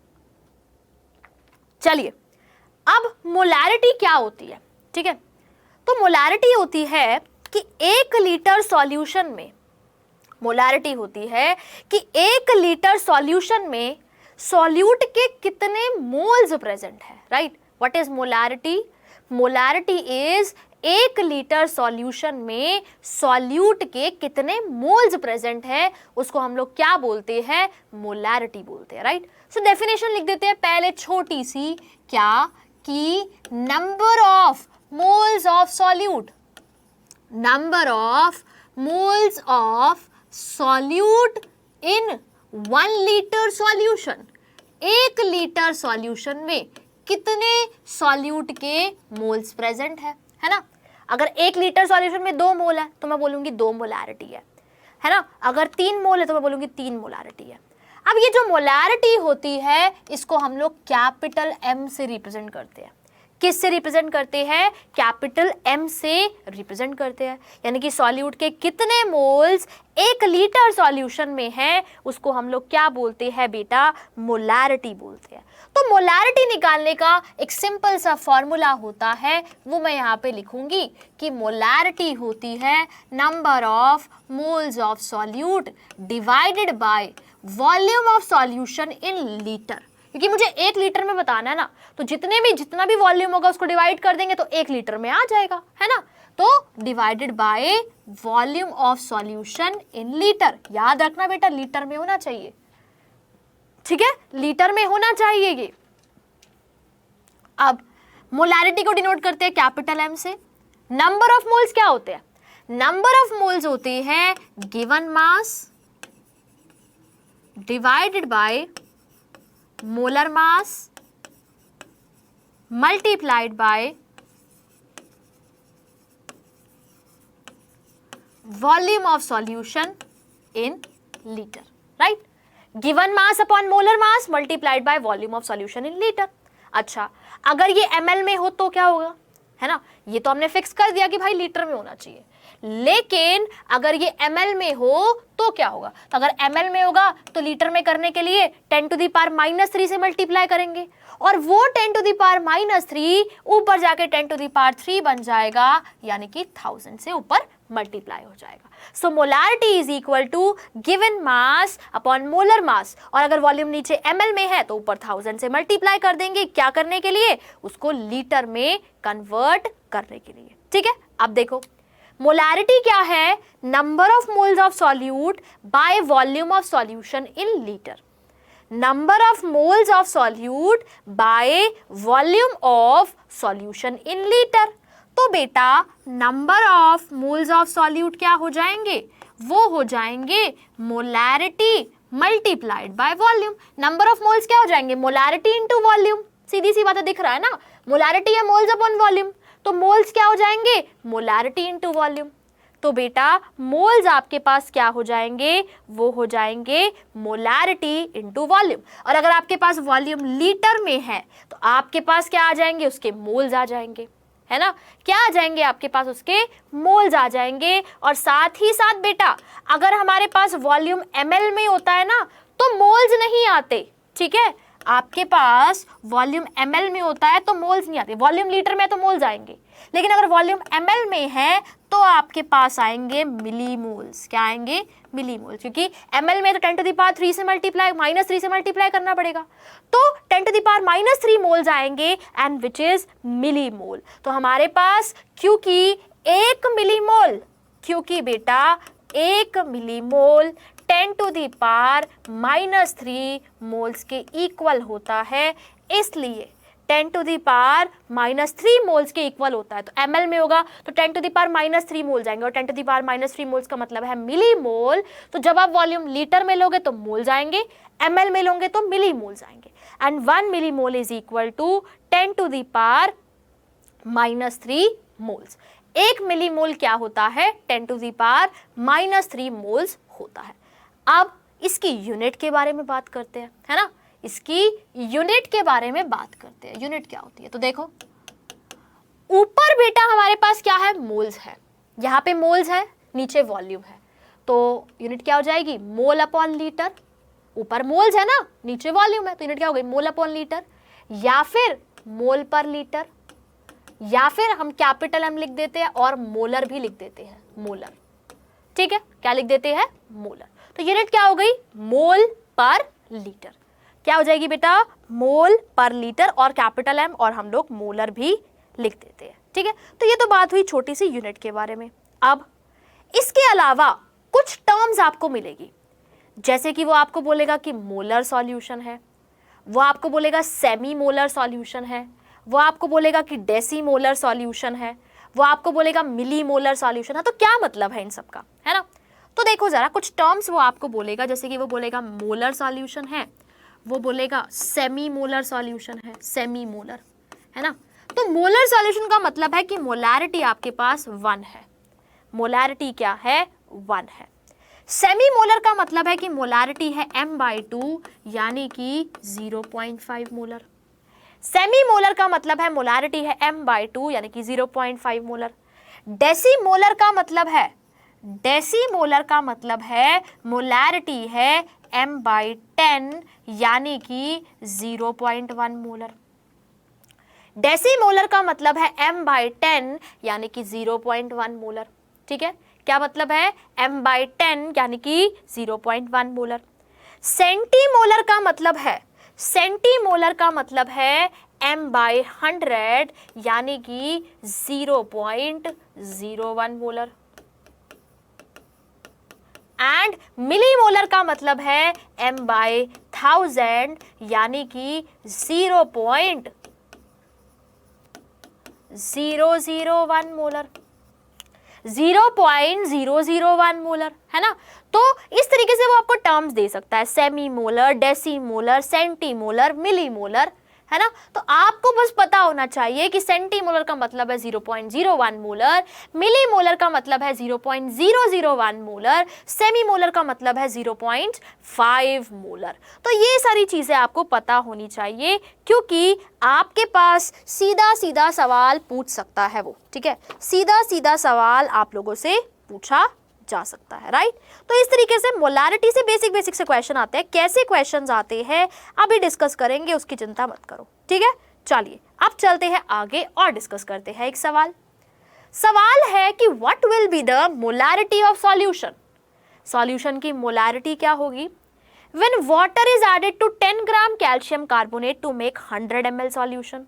चलिए, अब मोलैरिटी क्या होती है। ठीक है, तो मोलैरिटी होती है कि 1 लीटर सॉल्यूशन में, मोलैरिटी होती है कि 1 लीटर सॉल्यूशन में सॉल्यूट के कितने मोल्स प्रेजेंट है। Right, what is molarity? Molarity is 1 litre solution में सॉल्यूट के कितने मोल्स प्रेजेंट है, उसको हम लोग क्या बोलते हैं? मोलैरिटी बोलते हैं। राइट, सो डेफिनेशन लिख देते हैं पहले छोटी सी, क्या कि number of moles of solute, number of moles of solute in 1 litre solution, 1 litre solution में कितने सॉल्यूट के मोल्स प्रेजेंट है ना। अगर 1 लीटर सॉल्यूशन में 2 मोल है तो मैं बोलूंगी 2 मोलैरिटी है ना। अगर 3 मोल है तो मैं बोलूंगी 3 मोलैरिटी है। अब ये जो मोलैरिटी होती है इसको हम लोग कैपिटल M से रिप्रेजेंट करते हैं। किस से रिप्रेजेंट करते हैं? कैपिटल M से रिप्रेजेंट करते हैं। यानी कि सॉल्यूट के कितने मोल्स 1 लीटर सॉल्यूशन में है उसको हम लोग क्या बोलते हैं बेटा? मोलैरिटी बोलते हैं। तो मोलैरिटी निकालने का एक सिंपल सा फॉर्मूला होता है, वो मैं यहाँ पे लिखूंगी कि मोलैरिटी होती है number of moles of solute divided bye volume of solution in litre. क्योंकि मुझे 1 लीटर में बताना है ना, तो जितना भी वॉल्यूम होगा उसको डिवाइड कर देंगे तो 1 लीटर में आ जाएगा, है ना। तो divided by volume of solution in litre. याद रखना बेटा, लीटर में होना चाहिए। ठीक है, लीटर में होना चाहिए ये। अब मोलैरिटी को डिनोट करते हैं कैपिटल M से। नंबर ऑफ मोल्स क्या होते हैं? नंबर ऑफ मोल्स होते हैं given mass divided by molar mass multiplied by volume of solution in litre. Right, given mass upon molar mass multiplied by volume of solution in litre. अच्छा, अगर ये ml में हो तो क्या होगा, है ना। ये तो हमने फिक्स कर दिया कि भाई लीटर में होना चाहिए, लेकिन अगर ये ml में हो तो क्या होगा? तो अगर ml में होगा तो लीटर में करने के लिए 10⁻³ से मल्टीप्लाई करेंगे, और वो 10⁻³ ऊपर जाके 10⁻³ बन जाएगा, यानी कि 1000 से ऊपर मल्टीप्लाई हो जाएगा। So molarity is equal to given mass upon molar mass, और अगर वॉल्यूम नीचे ml में है तो ऊपर 1000 से मल्टीप्लाई कर देंगे। क्या करने के लिए? उसको लीटर में कन्वर्ट करने के लिए। ठीक है, अब देखो मोलैरिटी क्या है? Number of moles of solute by volume of solution in litre. Number of moles of solute by volume of solution in litre. तो बेटा number of moles of solute क्या हो जाएंगे? वो हो जाएंगे molarity multiplied by volume. Number of moles क्या हो जाएंगे? Molarity into volume. सीधी सी बात दिख रहा है ना, मोलैरिटी है मोल्स अपॉन वॉल्यूम, तो मोल्स क्या हो जाएंगे? Molarity into volume. तो बेटा मोल्स आपके पास क्या हो जाएंगे? वो हो जाएंगे मोलैरिटी इनटू वॉल्यूम। और अगर आपके पास वॉल्यूम लीटर में है तो आपके पास क्या आ जाएंगे? उसके मोल्स आ जाएंगे, है ना, क्या आ जाएंगे आपके पास, उसके मोल्स आ जाएंगे। और साथ ही साथ बेटा अगर हमारे पास वॉल्यूम ml में होता है ना तो मोल्स नहीं आते, ठीक है, आपके पास वॉल्यूम ml में होता है तो मोल्स नहीं आते, वॉल्यूम लीटर में तो मोल्स आएंगे, लेकिन अगर वॉल्यूम ml में है तो आपके पास आएंगे मिलीमोल्स। क्या आएंगे, मिलीमोल्स, क्योंकि ml में तो 10⁻³ से मल्टीप्लाई -3 से मल्टीप्लाई करना पड़ेगा, तो 10⁻³ मोल्स आएंगे एंड विच इज मिलीमोल। तो हमारे पास क्योंकि बेटा 1 मिलीमोल 10⁻³ मोल्स के इक्वल होता है, इसलिए 10⁻³ मोल्स के इक्वल होता है। तो ml में होगा तो 10⁻³ मोल जाएंगे, और 10⁻³ मोल्स का मतलब है मिलीमोल। तो जब आप वॉल्यूम लीटर में लोगे तो मोल जाएंगे, ml में लोगे तो मिलीमोल जाएंगे। And 1 millimole is equal to 10⁻³ moles. 1 millimole क्या होता है, 10⁻³ मोल्स होता है। अब इसकी यूनिट के बारे में बात करते हैं, है ना, इसकी यूनिट के बारे में बात करते हैं। यूनिट क्या होती है, तो देखो ऊपर बेटा हमारे पास क्या है, मोल्स है, यहाँ पे मोल्स है, नीचे वॉल्यूम है, तो यूनिट क्या हो जाएगी, मोल अपॉन लीटर। ऊपर मोल्स है ना, नीचे वॉल्यूम है, तो यूनिट क्या हो गई, मोल अपॉन लीटर, या फिर मोल पर लीटर, या फिर हम कैपिटल M लिख देते हैं और मोलर भी लिख देते हैं, मोलर, ठीक है, क्या लिख देते हैं, मोलर। तो यूनिट क्या हो गई, मोल पर लीटर। क्या हो जाएगी बेटा, मोल पर लीटर, और कैपिटल M और हम लोग मोलर भी लिख देते हैं, ठीक है। तो ये तो बात हुई छोटी सी यूनिट के बारे में। अब इसके अलावा कुछ टर्म्स आपको मिलेगी, जैसे कि वो आपको बोलेगा कि मोलर सॉल्यूशन है, वो आपको बोलेगा सेमी मोलर सॉल्यूशन है, वो आपको बोलेगा कि डेसीमोलर सॉल्यूशन है, वो आपको बोलेगा मिली मोलर सॉल्यूशन है। तो क्या मतलब है इन सब का, है ना। तो देखो जरा कुछ टर्म्स वो आपको बोलेगा, जैसे कि वो बोलेगा मोलर सॉल्यूशन है, वो बोलेगा सेमी मोलर सॉल्यूशन है, सेमी मोलर, है ना। तो मोलर सॉल्यूशन का मतलब है कि मोलैरिटी आपके पास 1 है, मोलैरिटी क्या है, 1 है। सेमी मोलर का मतलब है कि मोलैरिटी है m/2 यानी कि 0.5 मोलर। सेमी मोलर का मतलब है मोलैरिटी है m/2 यानी कि 0.5 मोलर। डेसीमोलर का मतलब है मोलैरिटी है m/10 यानी कि 0.1 मोलर। डेसीमोलर का मतलब है m/10 यानी कि 0.1 मोलर, ठीक है। क्या मतलब है, m/10 यानी कि 0.1 मोलर। सेंटीमोलर का मतलब है m/100 यानी कि 0.01 मोलर। एंड मिलीमोलर का मतलब है m/1000 यानी कि 0.001 मोलर, 0.001 मोलर, है ना। तो इस तरीके से वो आपको टर्म्स दे सकता है, सेमी मोलर, डेसीमोलर, सेंटीमोलर, मिलीमोलर, है ना। तो आपको बस पता होना चाहिए कि सेंटीमोलर का मतलब है 0.01 मोलर, मिलीमोलर का मतलब है 0.001 मोलर, सेमीमोलर का मतलब है 0.5 मोलर। तो ये सारी चीजें आपको पता होनी चाहिए, क्योंकि आपके पास सीधा सीधा सवाल पूछ सकता है वो, ठीक है, सीधा सीधा सवाल आप लोगों से पूछा जा सकता है, राइट। तो इस तरीके से मोलैरिटी से बेसिक से क्वेश्चन आते हैं। कैसे क्वेश्चंस आते हैं अभी डिस्कस करेंगे, उसकी चिंता मत करो, ठीक है। चलिए अब चलते हैं आगे और डिस्कस करते हैं एक सवाल है कि what will be the molarity of solution. Solution की मोलैरिटी क्या होगी when water is added to 10 gram calcium carbonate to make 100 ml solution,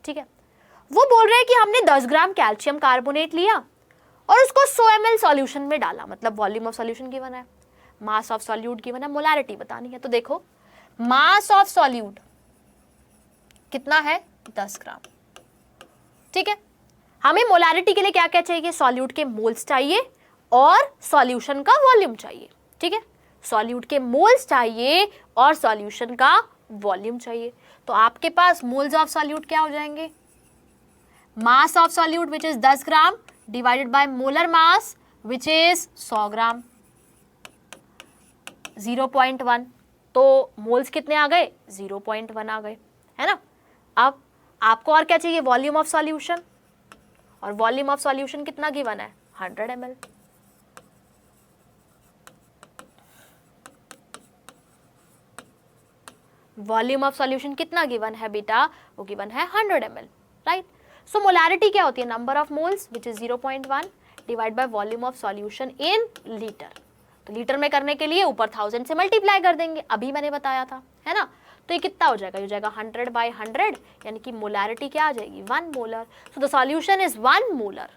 ठीक है। वो बोल रहे हैं कि हमने 10 ग्राम कैल्शियम कार्बोनेट लिया और उसको 100 ml सॉल्यूशन में डाला, मतलब वॉल्यूम ऑफ सॉल्यूशन गिवन है, मास ऑफ सॉल्यूट गिवन है, मोलैरिटी बतानी है। तो देखो मास ऑफ सॉल्यूट कितना है, 10 ग्राम, ठीक है। हमें मोलैरिटी के लिए क्या क्या चाहिए, सॉल्यूट के मोल्स चाहिए और सॉल्यूशन का वॉल्यूम चाहिए, ठीक है। सॉल्यूट के मोल्स चाहिए और सॉल्यूशन का वॉल्यूम चाहिए। तो आपके पास मोल्स ऑफ सॉल्यूट क्या हो जाएंगे, मास of solute which is 10 gram divided by molar mass which is 100 ग्राम, 0.1। तो मोल्स कितने आ गए, 0.1 आ गए, है ना। अब आपको और क्या चाहिए, वॉल्यूम ऑफ सॉल्यूशन। और वॉल्यूम ऑफ सॉल्यूशन कितना गिवन है, 100 ml। वॉल्यूम ऑफ सॉल्यूशन कितना गिवन है बेटा, वो गिवन है 100 ml, राइट। सो मोलैरिटी क्या होती है, number of moles which is 0.1 divide by volume of solution in litre. तो लीटर में करने के लिए ऊपर 1000 से मल्टीप्लाई कर देंगे, अभी मैंने बताया था, है ना। तो ये कितना हो जाएगा, ये हो जाएगा 100 बाई 100, यानी कि मोलैरिटी क्या आ जाएगी, 1 molar. So the solution is 1 molar.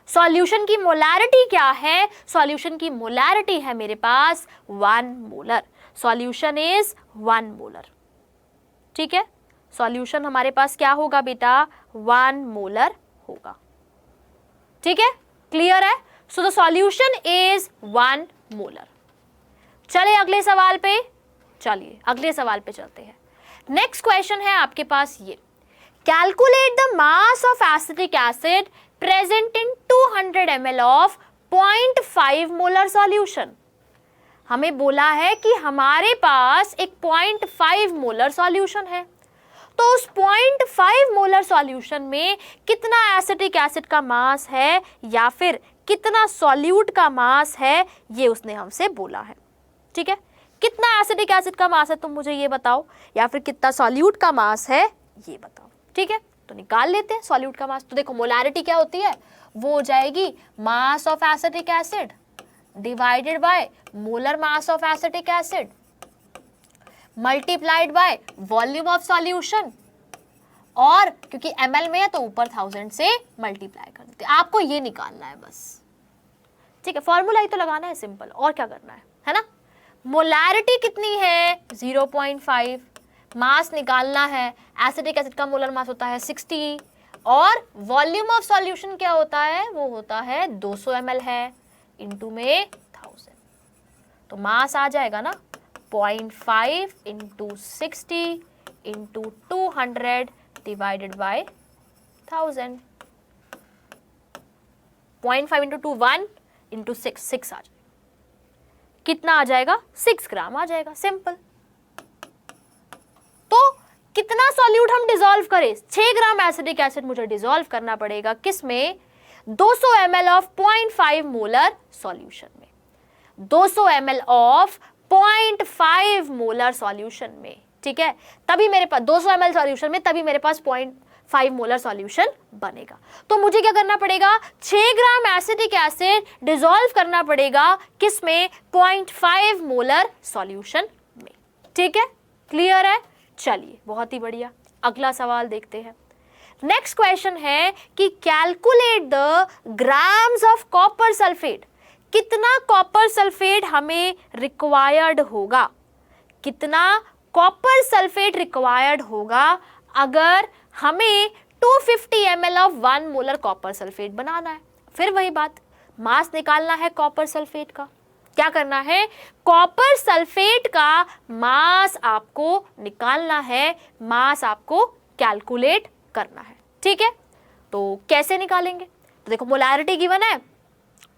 Solution की मोलैरिटी क्या है, सॉल्यूशन की मोलैरिटी है मेरे पास 1 मोलर। सॉल्यूशन इज 1 मोलर, ठीक है। सॉल्यूशन हमारे पास क्या होगा बेटा, 1 मोलर होगा, ठीक है, क्लियर है। So the solution is 1 molar. चले अगले सवाल पे, चलिए अगले सवाल पे चलते हैं। नेक्स्ट क्वेश्चन है आपके पास ये, calculate the mass of acetic acid present in 200 ml of 0.5 molar solution. हमें बोला है कि हमारे पास एक 0.5 मोलर सॉल्यूशन है, तो उस 0.5 मोलर सॉल्यूशन में कितना एसिटिक एसिड का मास है या फिर कितना सॉल्यूट का मास है, ये उसने हमसे बोला है, ठीक है। कितना एसिटिक एसिड का मास है तुम मुझे ये बताओ, या फिर कितना सॉल्यूट का मास है ये बताओ, ठीक है। तो निकाल लेते हैं सॉल्यूट का मास। तो देखो मोलैरिटी क्या होती है, वो हो जाएगी mass of acetic acid divided by molar mass of acetic acid multiplied by volume of solution, और क्योंकि ml में है तो ऊपर 1000 से मल्टीप्लाई कर देते हैं। आपको ये निकालना है बस, ठीक है। फॉर्मूला ही तो लगाना है, सिंपल, और क्या करना है ना। मोलैरिटी कितनी है, 0.5, मास निकालना है, एसिटिक एसिड का मोलर मास होता है 60, और वॉल्यूम ऑफ सॉल्यूशन क्या होता है, वो होता है 200 ml है, इनटू में 1000। तो मास आ जाएगा ना 0.5 into 60 into 200 divided by 1000। 0.5 into 2 1 into 6 आ जाएगा, कितना आ जाएगा, 6 ग्राम आ जाएगा, सिंपल। तो कितना सॉल्यूट हम डिसॉल्व करें, 6 ग्राम एसिडिक एसिड मुझे डिसॉल्व करना पड़ेगा, किसमें, 200 ml ऑफ 0.5 मोलर सॉल्यूशन में, 200 ml ऑफ 0.5 मोलर सॉल्यूशन में, ठीक है। तभी मेरे पास 200 ml सॉल्यूशन में, तभी मेरे पास 0.5 मोलर सॉल्यूशन बनेगा। तो मुझे क्या करना पड़ेगा, 6 ग्राम एसिडिक एसिड डिसॉल्व करना पड़ेगा, किसमें, 0.5 मोलर सॉल्यूशन में, ठीक है, क्लियर है। चलिए बहुत ही बढ़िया, अगला सवाल देखते हैं। नेक्स्ट क्वेश्चन है कि calculate the grams of copper sulphate. कितना कॉपर सल्फेट हमें रिक्वायर्ड होगा, कितना कॉपर सल्फेट रिक्वायर्ड होगा अगर हमें 250 ml of 1 molar copper sulphate बनाना है। फिर वही बात, मास निकालना है कॉपर सल्फेट का, क्या करना है, कॉपर सल्फेट का मास आपको निकालना है, मास आपको कैलकुलेट करना है, ठीक है। तो कैसे निकालेंगे, तो देखो मोलैरिटी गिवन है,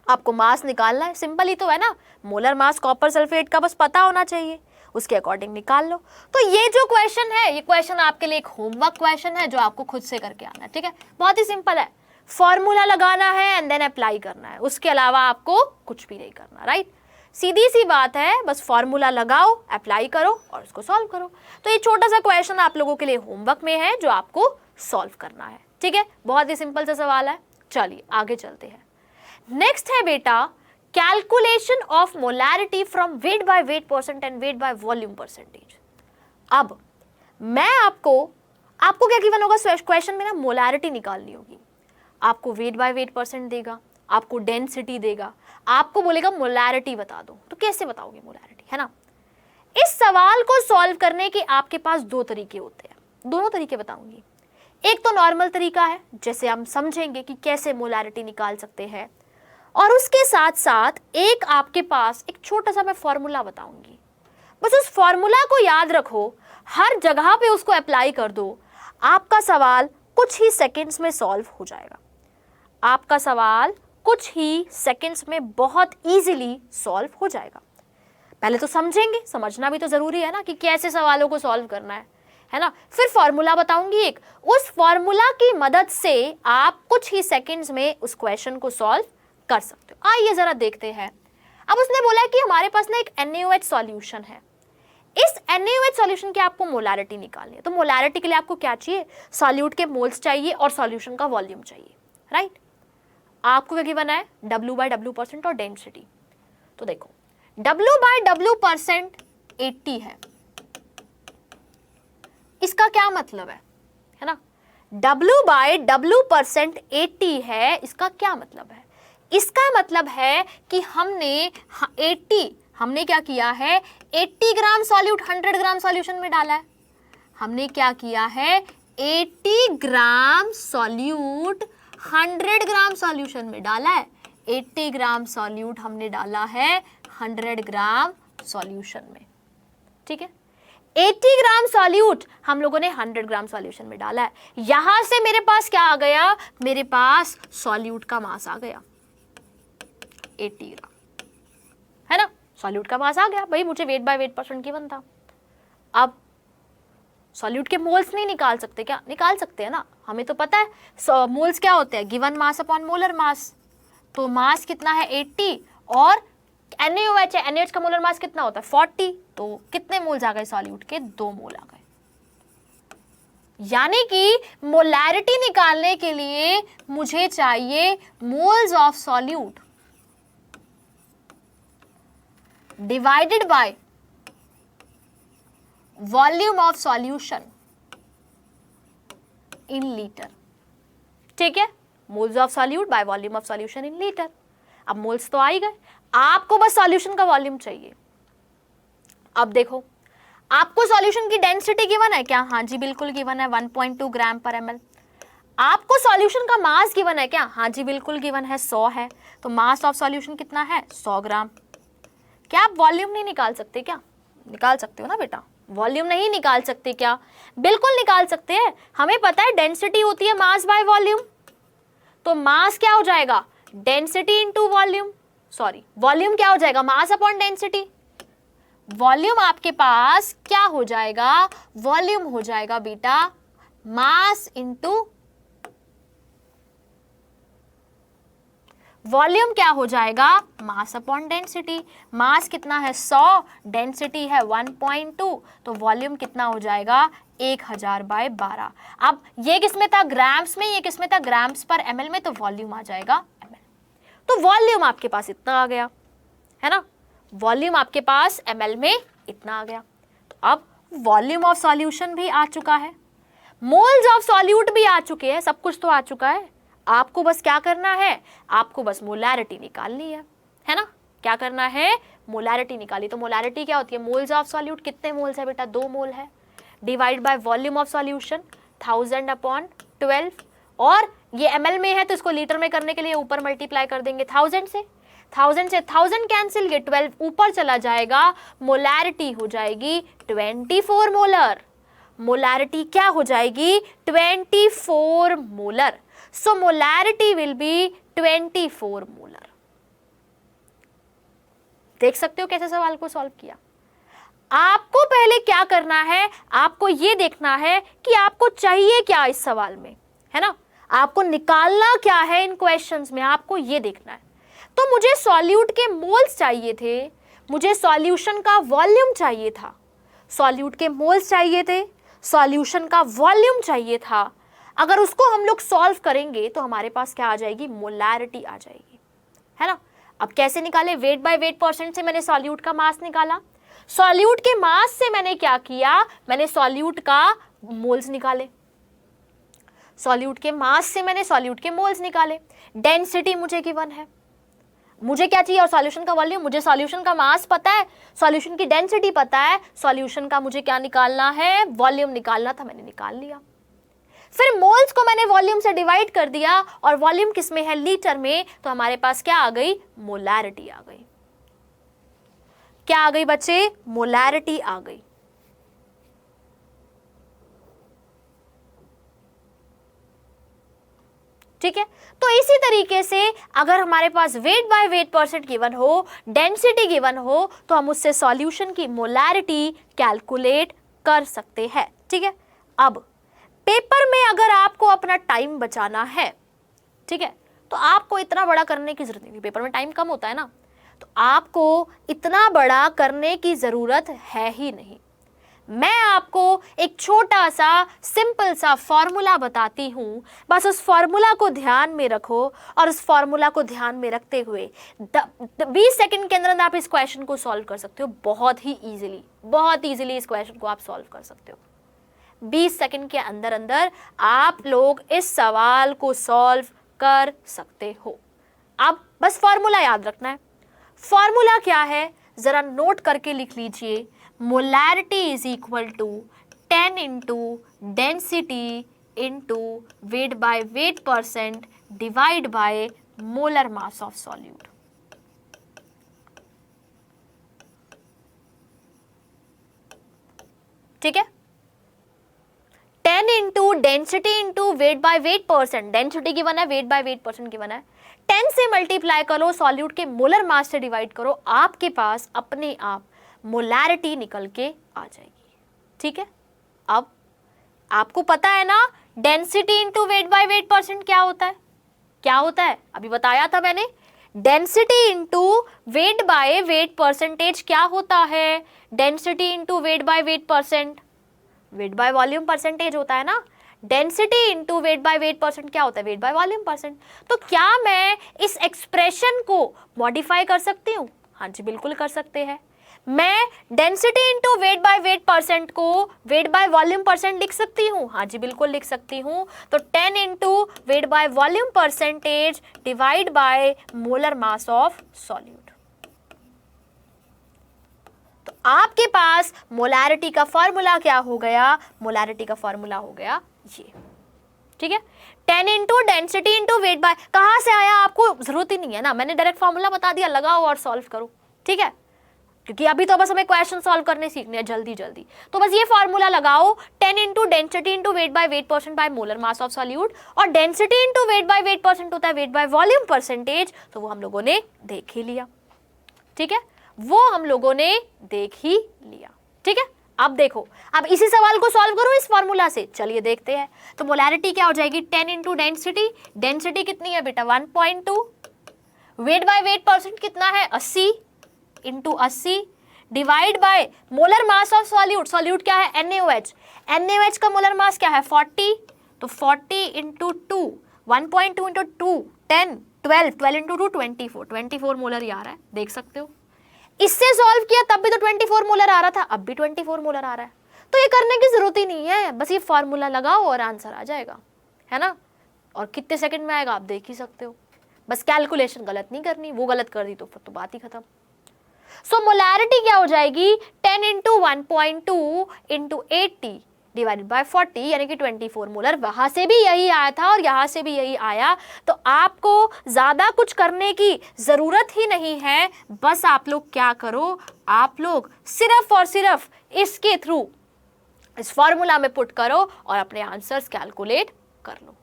आपको मास निकालना है, सिंपल ही तो है ना, मोलर मास कॉपर सल्फेट का बस पता होना चाहिए, उसके अकॉर्डिंग निकाल लो। तो ये जो क्वेश्चन है, ये क्वेश्चन आपके लिए एक होमवर्क क्वेश्चन है जो आपको खुद से करके आना है, ठीक है। बहुत ही सिंपल है, फॉर्मूला लगाना है एंड देन अप्लाई करना है, उसके अलावा आपको कुछ भी नहीं करना, राइट। सीधी सी बात है, बस फॉर्मूला लगाओ, अप्लाई करो और उसको सॉल्व करो। तो ये छोटा सा क्वेश्चन आप लोगों के लिए होमवर्क में है जो आपको सॉल्व करना है, ठीक है। बहुत ही सिंपल सा सवाल है, चलिए आगे चलते हैं। नेक्स्ट है बेटा calculation of molarity from wait by weight percent and wait by volume percentage. अब मैं आपको क्या गिवन होगा क्वेश्चन में ना, मोलैरिटी निकालनी होगी, आपको वेट बाय वेट परसेंट देगा, आपको डेंसिटी देगा, आपको बोलेगा मोलैरिटी बता दो, तो कैसे बताओगे मोलैरिटी, है ना। इस सवाल को सॉल्व करने के आपके पास दो तरीके होते हैं, दोनों तरीके बताऊंगी। एक तो नॉर्मल तरीका है, जैसे हम समझेंगे कि कैसे मोलैरिटी निकाल सकते हैं, और उसके साथ साथ एक आपके पास एक छोटा सा मैं फॉर्मूला बताऊंगी, बस उस फॉर्मूला को याद रखो, हर जगह पे उसको अप्लाई कर दो, आपका सवाल कुछ ही सेकंड्स में सॉल्व हो जाएगा, आपका सवाल कुछ ही सेकंड्स में बहुत इजीली सॉल्व हो जाएगा। पहले तो समझेंगे, समझना भी तो जरूरी है ना कि कैसे सवालों को सॉल्व करना है है ना। फिर फॉर्मूला बताऊंगी एक, उस फॉर्मूला की मदद से आप कुछ ही सेकंड्स में उस क्वेश्चन को सॉल्व कर सकते हो। आइए जरा देखते हैं। अब उसने बोला कि हमारे पास ना एक NaOH सॉल्यूशन है, इस NaOH सॉल्यूशन की आपको मोलैरिटी निकालनी है। तो मोलैरिटी के लिए आपको क्या चाहिए, सॉल्यूट के मोल्स चाहिए और सॉल्यूशन का वॉल्यूम चाहिए, राइट। आपको क्या गिवन है, W/W% और डेंसिटी। तो देखो W/W% 80 है, इसका क्या मतलब है ना। W/W% 80 है, इसका क्या मतलब है, इसका मतलब है कि हमने क्या किया है, 80 ग्राम सॉल्यूट 100 ग्राम सॉल्यूशन में डाला है। हमने क्या किया है, 80 ग्राम सॉल्यूट 100 ग्राम सॉल्यूशन में डाला है। 80 ग्राम सॉल्यूट हमने डाला है 100 ग्राम सॉल्यूशन में, ठीक है। 80 ग्राम सॉल्यूट हम लोगों ने 100 ग्राम सॉल्यूशन में डाला है। यहां से मेरे पास क्या आ गया, मेरे पास सॉल्यूट का मास आ गया 80 ग्राम, है ना। सॉल्यूट का मास आ गया भाई, मुझे wait by weight percent given था। अब सॉल्यूट के मोल्स नहीं निकाल सकते क्या, निकाल सकते हैं ना, हमें तो पता है मोल्स क्या होते हैं, गिवन मास अपॉन मोलर मास। तो मास कितना है 80 और NaOH है, NaOH का मोलर मास कितना होता है 40, तो कितने मोल्स आ गए सॉल्यूट के, 2 मोल आ गए। यानी कि मोलैरिटी निकालने के लिए मुझे चाहिए moles of solute divided bye volume of solution in litre, ठीक है। Moles of solute by volume of solution in litre. अब मोल्स तो आ ही गए, आपको बस सॉल्यूशन का वॉल्यूम चाहिए। अब देखो, आपको सॉल्यूशन की डेंसिटी गिवन है क्या, हाँ जी बिल्कुल गिवन है 1.2 ग्राम पर ml। आपको सॉल्यूशन का मास गिवन है क्या, हाँ जी बिल्कुल गिवन है 100 है। तो मास ऑफ सॉल्यूशन कितना है 100 ग्राम। क्या आप वॉल्यूम नहीं निकाल सकते क्या, निकाल सकते हो ना बेटा, वॉल्यूम नहीं निकाल सकते क्या, बिल्कुल निकाल सकते हैं। हमें पता है डेंसिटी होती है मास बाय वॉल्यूम, तो मास क्या हो जाएगा density into volume, sorry volume क्या हो जाएगा मास अपॉन डेंसिटी। वॉल्यूम आपके पास क्या हो जाएगा, वॉल्यूम हो जाएगा बेटा मास इंटू वॉल्यूम क्या हो जाएगा मास अपॉन डेंसिटी। मास कितना है 100, डेंसिटी है 1.2, तो वॉल्यूम कितना हो जाएगा 1000/12। अब ये किसमें था ग्राम्स में, ये किसमें था ग्राम्स पर ml में, तो वॉल्यूम आ जाएगा ml। तो वॉल्यूम आपके पास इतना आ गया, है ना, वॉल्यूम आपके पास ml में इतना आ गया। तो अब वॉल्यूम ऑफ सॉल्यूशन भी आ चुका है, मोल्स ऑफ सॉल्यूट भी आ चुके हैं, सब कुछ तो आ चुका है। आपको बस क्या करना है, आपको बस मोलैरिटी निकालनी है ना। क्या करना है, मोलैरिटी निकाली। तो मोलैरिटी क्या होती है, मोल्स ऑफ सॉल्यूट, कितने मोल्स है बेटा 2 मोल है, divide by volume of solution 1000/12, और ये ml में है तो इसको लीटर में करने के लिए ऊपर मल्टीप्लाई कर देंगे 1000 से 1000 कैंसिल, ये 12 ऊपर चला जाएगा, मोलैरिटी हो जाएगी 24 मोलर। मोलैरिटी क्या हो जाएगी 24 molar. So molarity will be 24 molar. देख सकते हो कैसे सवाल को सॉल्व किया। आपको पहले क्या करना है, आपको ये देखना है कि आपको चाहिए क्या इस सवाल में, है ना, आपको निकालना क्या है इन क्वेश्चंस में, आपको ये देखना है। तो मुझे सॉल्यूट के मोल्स चाहिए थे, मुझे सॉल्यूशन का वॉल्यूम चाहिए था, सॉल्यूट के मोल्स चाहिए थे, सॉल्यूशन का वॉल्यूम चाहिए था। अगर उसको हम लोग सॉल्व करेंगे तो हमारे पास क्या आ जाएगी, मोलैरिटी आ जाएगी, है ना। अब कैसे निकाले, वेट बाय वेट परसेंट से मैंने सॉल्यूट का मास निकाला, सॉल्यूट के मास से मैंने क्या किया, मैंने सॉल्यूट का मोल्स निकाले, सॉल्यूट के मास से मैंने सॉल्यूट के मोल्स निकाले। डेंसिटी मुझे गिवन है, मुझे क्या चाहिए, और सॉल्यूशन का वॉल्यूम, मुझे सॉल्यूशन का मास पता है, सॉल्यूशन की डेंसिटी पता है, सॉल्यूशन का मुझे क्या निकालना है, वॉल्यूम निकालना था, मैंने निकाल लिया। फिर मोल्स को मैंने वॉल्यूम से डिवाइड कर दिया, और वॉल्यूम किस में है, लीटर में, तो हमारे पास क्या आ गई, मोलैरिटी आ गई। क्या आ गई बच्चे, मोलैरिटी आ गई। ठीक है, तो इसी तरीके से अगर हमारे पास weight by weight percent given हो, डेंसिटी गिवन हो, तो हम उससे सॉल्यूशन की मोलैरिटी कैलकुलेट कर सकते हैं। ठीक है। अब पेपर में अगर आपको अपना टाइम बचाना है, ठीक है, तो आपको इतना बड़ा करने की जरूरत नहीं, पेपर में टाइम कम होता है ना, तो आपको इतना बड़ा करने की जरूरत है ही नहीं। मैं आपको एक छोटा सा सिंपल सा फॉर्मूला बताती हूं, बस उस फॉर्मूला को ध्यान में रखो और उस फॉर्मूला को ध्यान में रखते हुए 20 सेकंड के अंदर आप इस क्वेश्चन को सॉल्व कर सकते हो, बहुत ही इजीली, बहुत इजीली इस क्वेश्चन को आप सॉल्व कर सकते हो। 20 सेकंड के अंदर अंदर आप लोग इस सवाल को सॉल्व कर सकते हो। अब बस फॉर्मूला याद रखना है। फॉर्मूला क्या है जरा नोट करके लिख लीजिए। Molarity is equal to 10 into density into weight by weight percent divide by molar mass of solute. ठीक है, 10 into density into weight by weight percent, density given है, weight by weight percent given है, 10 से मल्टीप्लाई करो, सॉल्यूट के मोलर मास से डिवाइड करो, आपके पास अपने आप मोलैरिटी निकल के आ जाएगी। ठीक है, अब आपको पता है ना density into weight by weight percent क्या होता है, क्या होता है, अभी बताया था मैंने। Density into weight by weight percentage क्या होता है, density into weight by weight percent weight by volume percentage होता है ना। Density into weight by weight percent क्या होता है, वेट बाय वॉल्यूम परसेंट। तो क्या मैं इस एक्सप्रेशन को मॉडिफाई कर सकती हूँ? हाँ जी बिल्कुल कर सकते हैं। मैं density into weight by weight percent को वेट बाय वॉल्यूम परसेंट लिख सकती हूँ? हाँ जी बिल्कुल लिख सकती हूँ। तो 10 into weight by volume percentage divide by molar mass of solute. तो आपके पास मोलैरिटी का फॉर्मूला क्या हो गया, मोलैरिटी का फॉर्मूला हो गया ये। ठीक है, 10 into density into weight bye, कहां से आया आपको जरूरत ही नहीं है ना, मैंने डायरेक्ट फॉर्मूला बता दिया, लगाओ और सॉल्व करो। ठीक है, क्योंकि अभी तो बस हमें क्वेश्चन सॉल्व करने सीखने हैं जल्दी जल्दी, तो बस ये फॉर्मूला लगाओ, 10 into density into weight by weight percent by molar mass of solute, और density into weight by weight percent होता है वेट बाय वॉल्यूम परसेंटेज, तो वो हम लोगों ने देख ही लिया। ठीक है, वो हम लोगों ने देख ही लिया। ठीक है, अब देखो, अब इसी सवाल को सॉल्व करो इस फॉर्मूला से, चलिए देखते हैं। तो मोलैरिटी क्या हो जाएगी, 10 इंटू डेंसिटी, डेंसिटी कितनी है बेटा 1.2, वेट बाय वेट परसेंट कितना है 80 into 80 divide by molar mass of solute, solute क्या है NaOH, NaOH का मोलर मास क्या है 40, तो 40 इंटू 2, 1.2 इंटू 2 10, 12 इंटू 2 24 मोलर ही आ रहा है, देख सकते हो। इससे सॉल्व किया तब भी तो 24 मोलर आ रहा था, अब भी 24 मोलर आ रहा है, तो ये करने की जरूरत ही नहीं है, बस ये फॉर्मूला लगाओ और आंसर आ जाएगा, है ना। और कितने सेकंड में आएगा आप देख ही सकते हो, बस कैलकुलेशन गलत नहीं करनी, वो गलत कर दी तो फिर तो बात ही खत्म। सो मोलैरिटी क्या हो जाएगी 10 इंटू 1.2 इंटू 80 डिवाइडेड बाय 40 यानी कि 24 मोलर। वहां से भी यही आया था और यहां से भी यही आया, तो आपको ज्यादा कुछ करने की जरूरत ही नहीं है। बस आप लोग क्या करो, आप लोग सिर्फ और सिर्फ इसके थ्रू इस फॉर्मूला में पुट करो और अपने आंसर्स कैलकुलेट कर लो।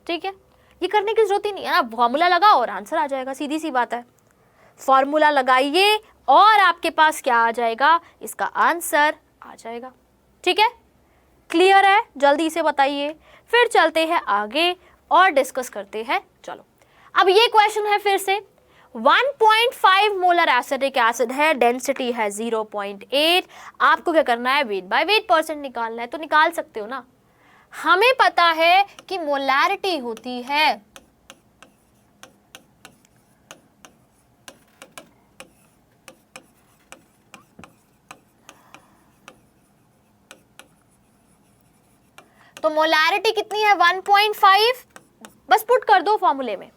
ठीक है, ये करने की जरूरत ही नहीं है ना, फॉर्मूला लगाओ और आंसर आ जाएगा, सीधी सी बात है। फॉर्मूला लगाइए और आपके पास क्या आ जाएगा, इसका आंसर आ जाएगा। ठीक है, क्लियर है, जल्दी से बताइए, फिर चलते हैं आगे और डिस्कस करते हैं। चलो, अब ये क्वेश्चन है फिर से, 1.5 मोलर एसिटिक एसिड है, डेंसिटी है 0.8, आपको क्या करना है, वेट बाय वेट परसेंट निकालना है। तो निकाल सकते हो ना, हमें पता है कि मोलैरिटी होती है तो मोलैरिटी कितनी है 1.5, बस पुट कर दो फॉर्मूले में।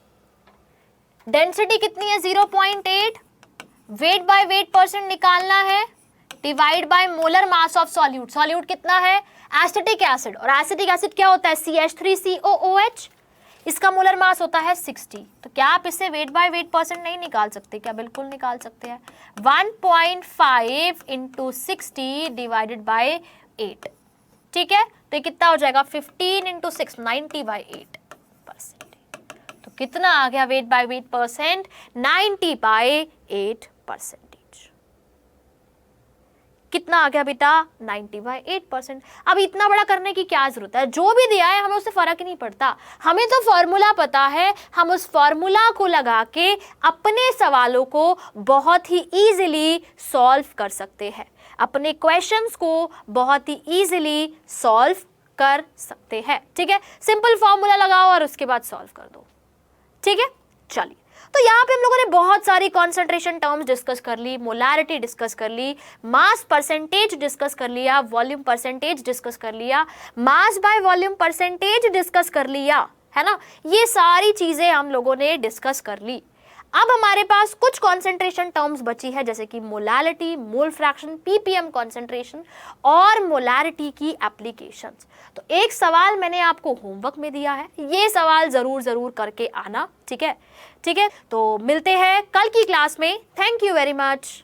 डेंसिटी कितनी है 0.8, वेट बाय वेट परसेंट निकालना है, divide by molar mass of solute, solute कितना है एसिटिक एसिड, और एसिटिक एसिड क्या होता है CH3COOH, इसका मोलर मास होता है 60। तो क्या आप इससे वेट बाय वेट परसेंट नहीं निकाल सकते क्या, बिल्कुल निकाल सकते हैं। 1.5 इंटू 60 डिवाइडेड बाय 8, ठीक है, तो ये कितना हो जाएगा 15 इंटू 6 90/8%। तो कितना आ गया वेट बाय वेट परसेंट 90/8%। कितना आ गया बेटा 90/8%। अब इतना बड़ा करने की क्या जरूरत है, जो भी दिया है हमें उससे फर्क ही नहीं पड़ता, हमें तो फॉर्मूला पता है, हम उस फॉर्मूला को लगा के अपने सवालों को बहुत ही इजीली सॉल्व कर सकते हैं, अपने क्वेश्चंस को बहुत ही इजीली सॉल्व कर सकते हैं। ठीक है, सिंपल फॉर्मूला लगाओ और उसके बाद सॉल्व कर दो। ठीक है, चलिए, तो यहाँ पे हम लोगों ने बहुत सारी कॉन्सेंट्रेशन टर्म्स डिस्कस कर ली, मोलारिटी डिस्कस कर ली, मास परसेंटेज डिस्कस कर लिया, वॉल्यूम परसेंटेज डिस्कस कर लिया, मास बाय वॉल्यूम परसेंटेज डिस्कस कर लिया, है ना, ये सारी चीजें हम लोगों ने डिस्कस कर ली। अब हमारे पास कुछ कॉन्सेंट्रेशन टर्म्स बची है, जैसे कि molality, mole fraction, ppm concentration और मोलारिटी की एप्लीकेशंस। तो एक सवाल मैंने आपको होमवर्क में दिया है, ये सवाल जरूर करके आना। ठीक है, ठीक है, तो मिलते हैं कल की क्लास में। Thank you very much.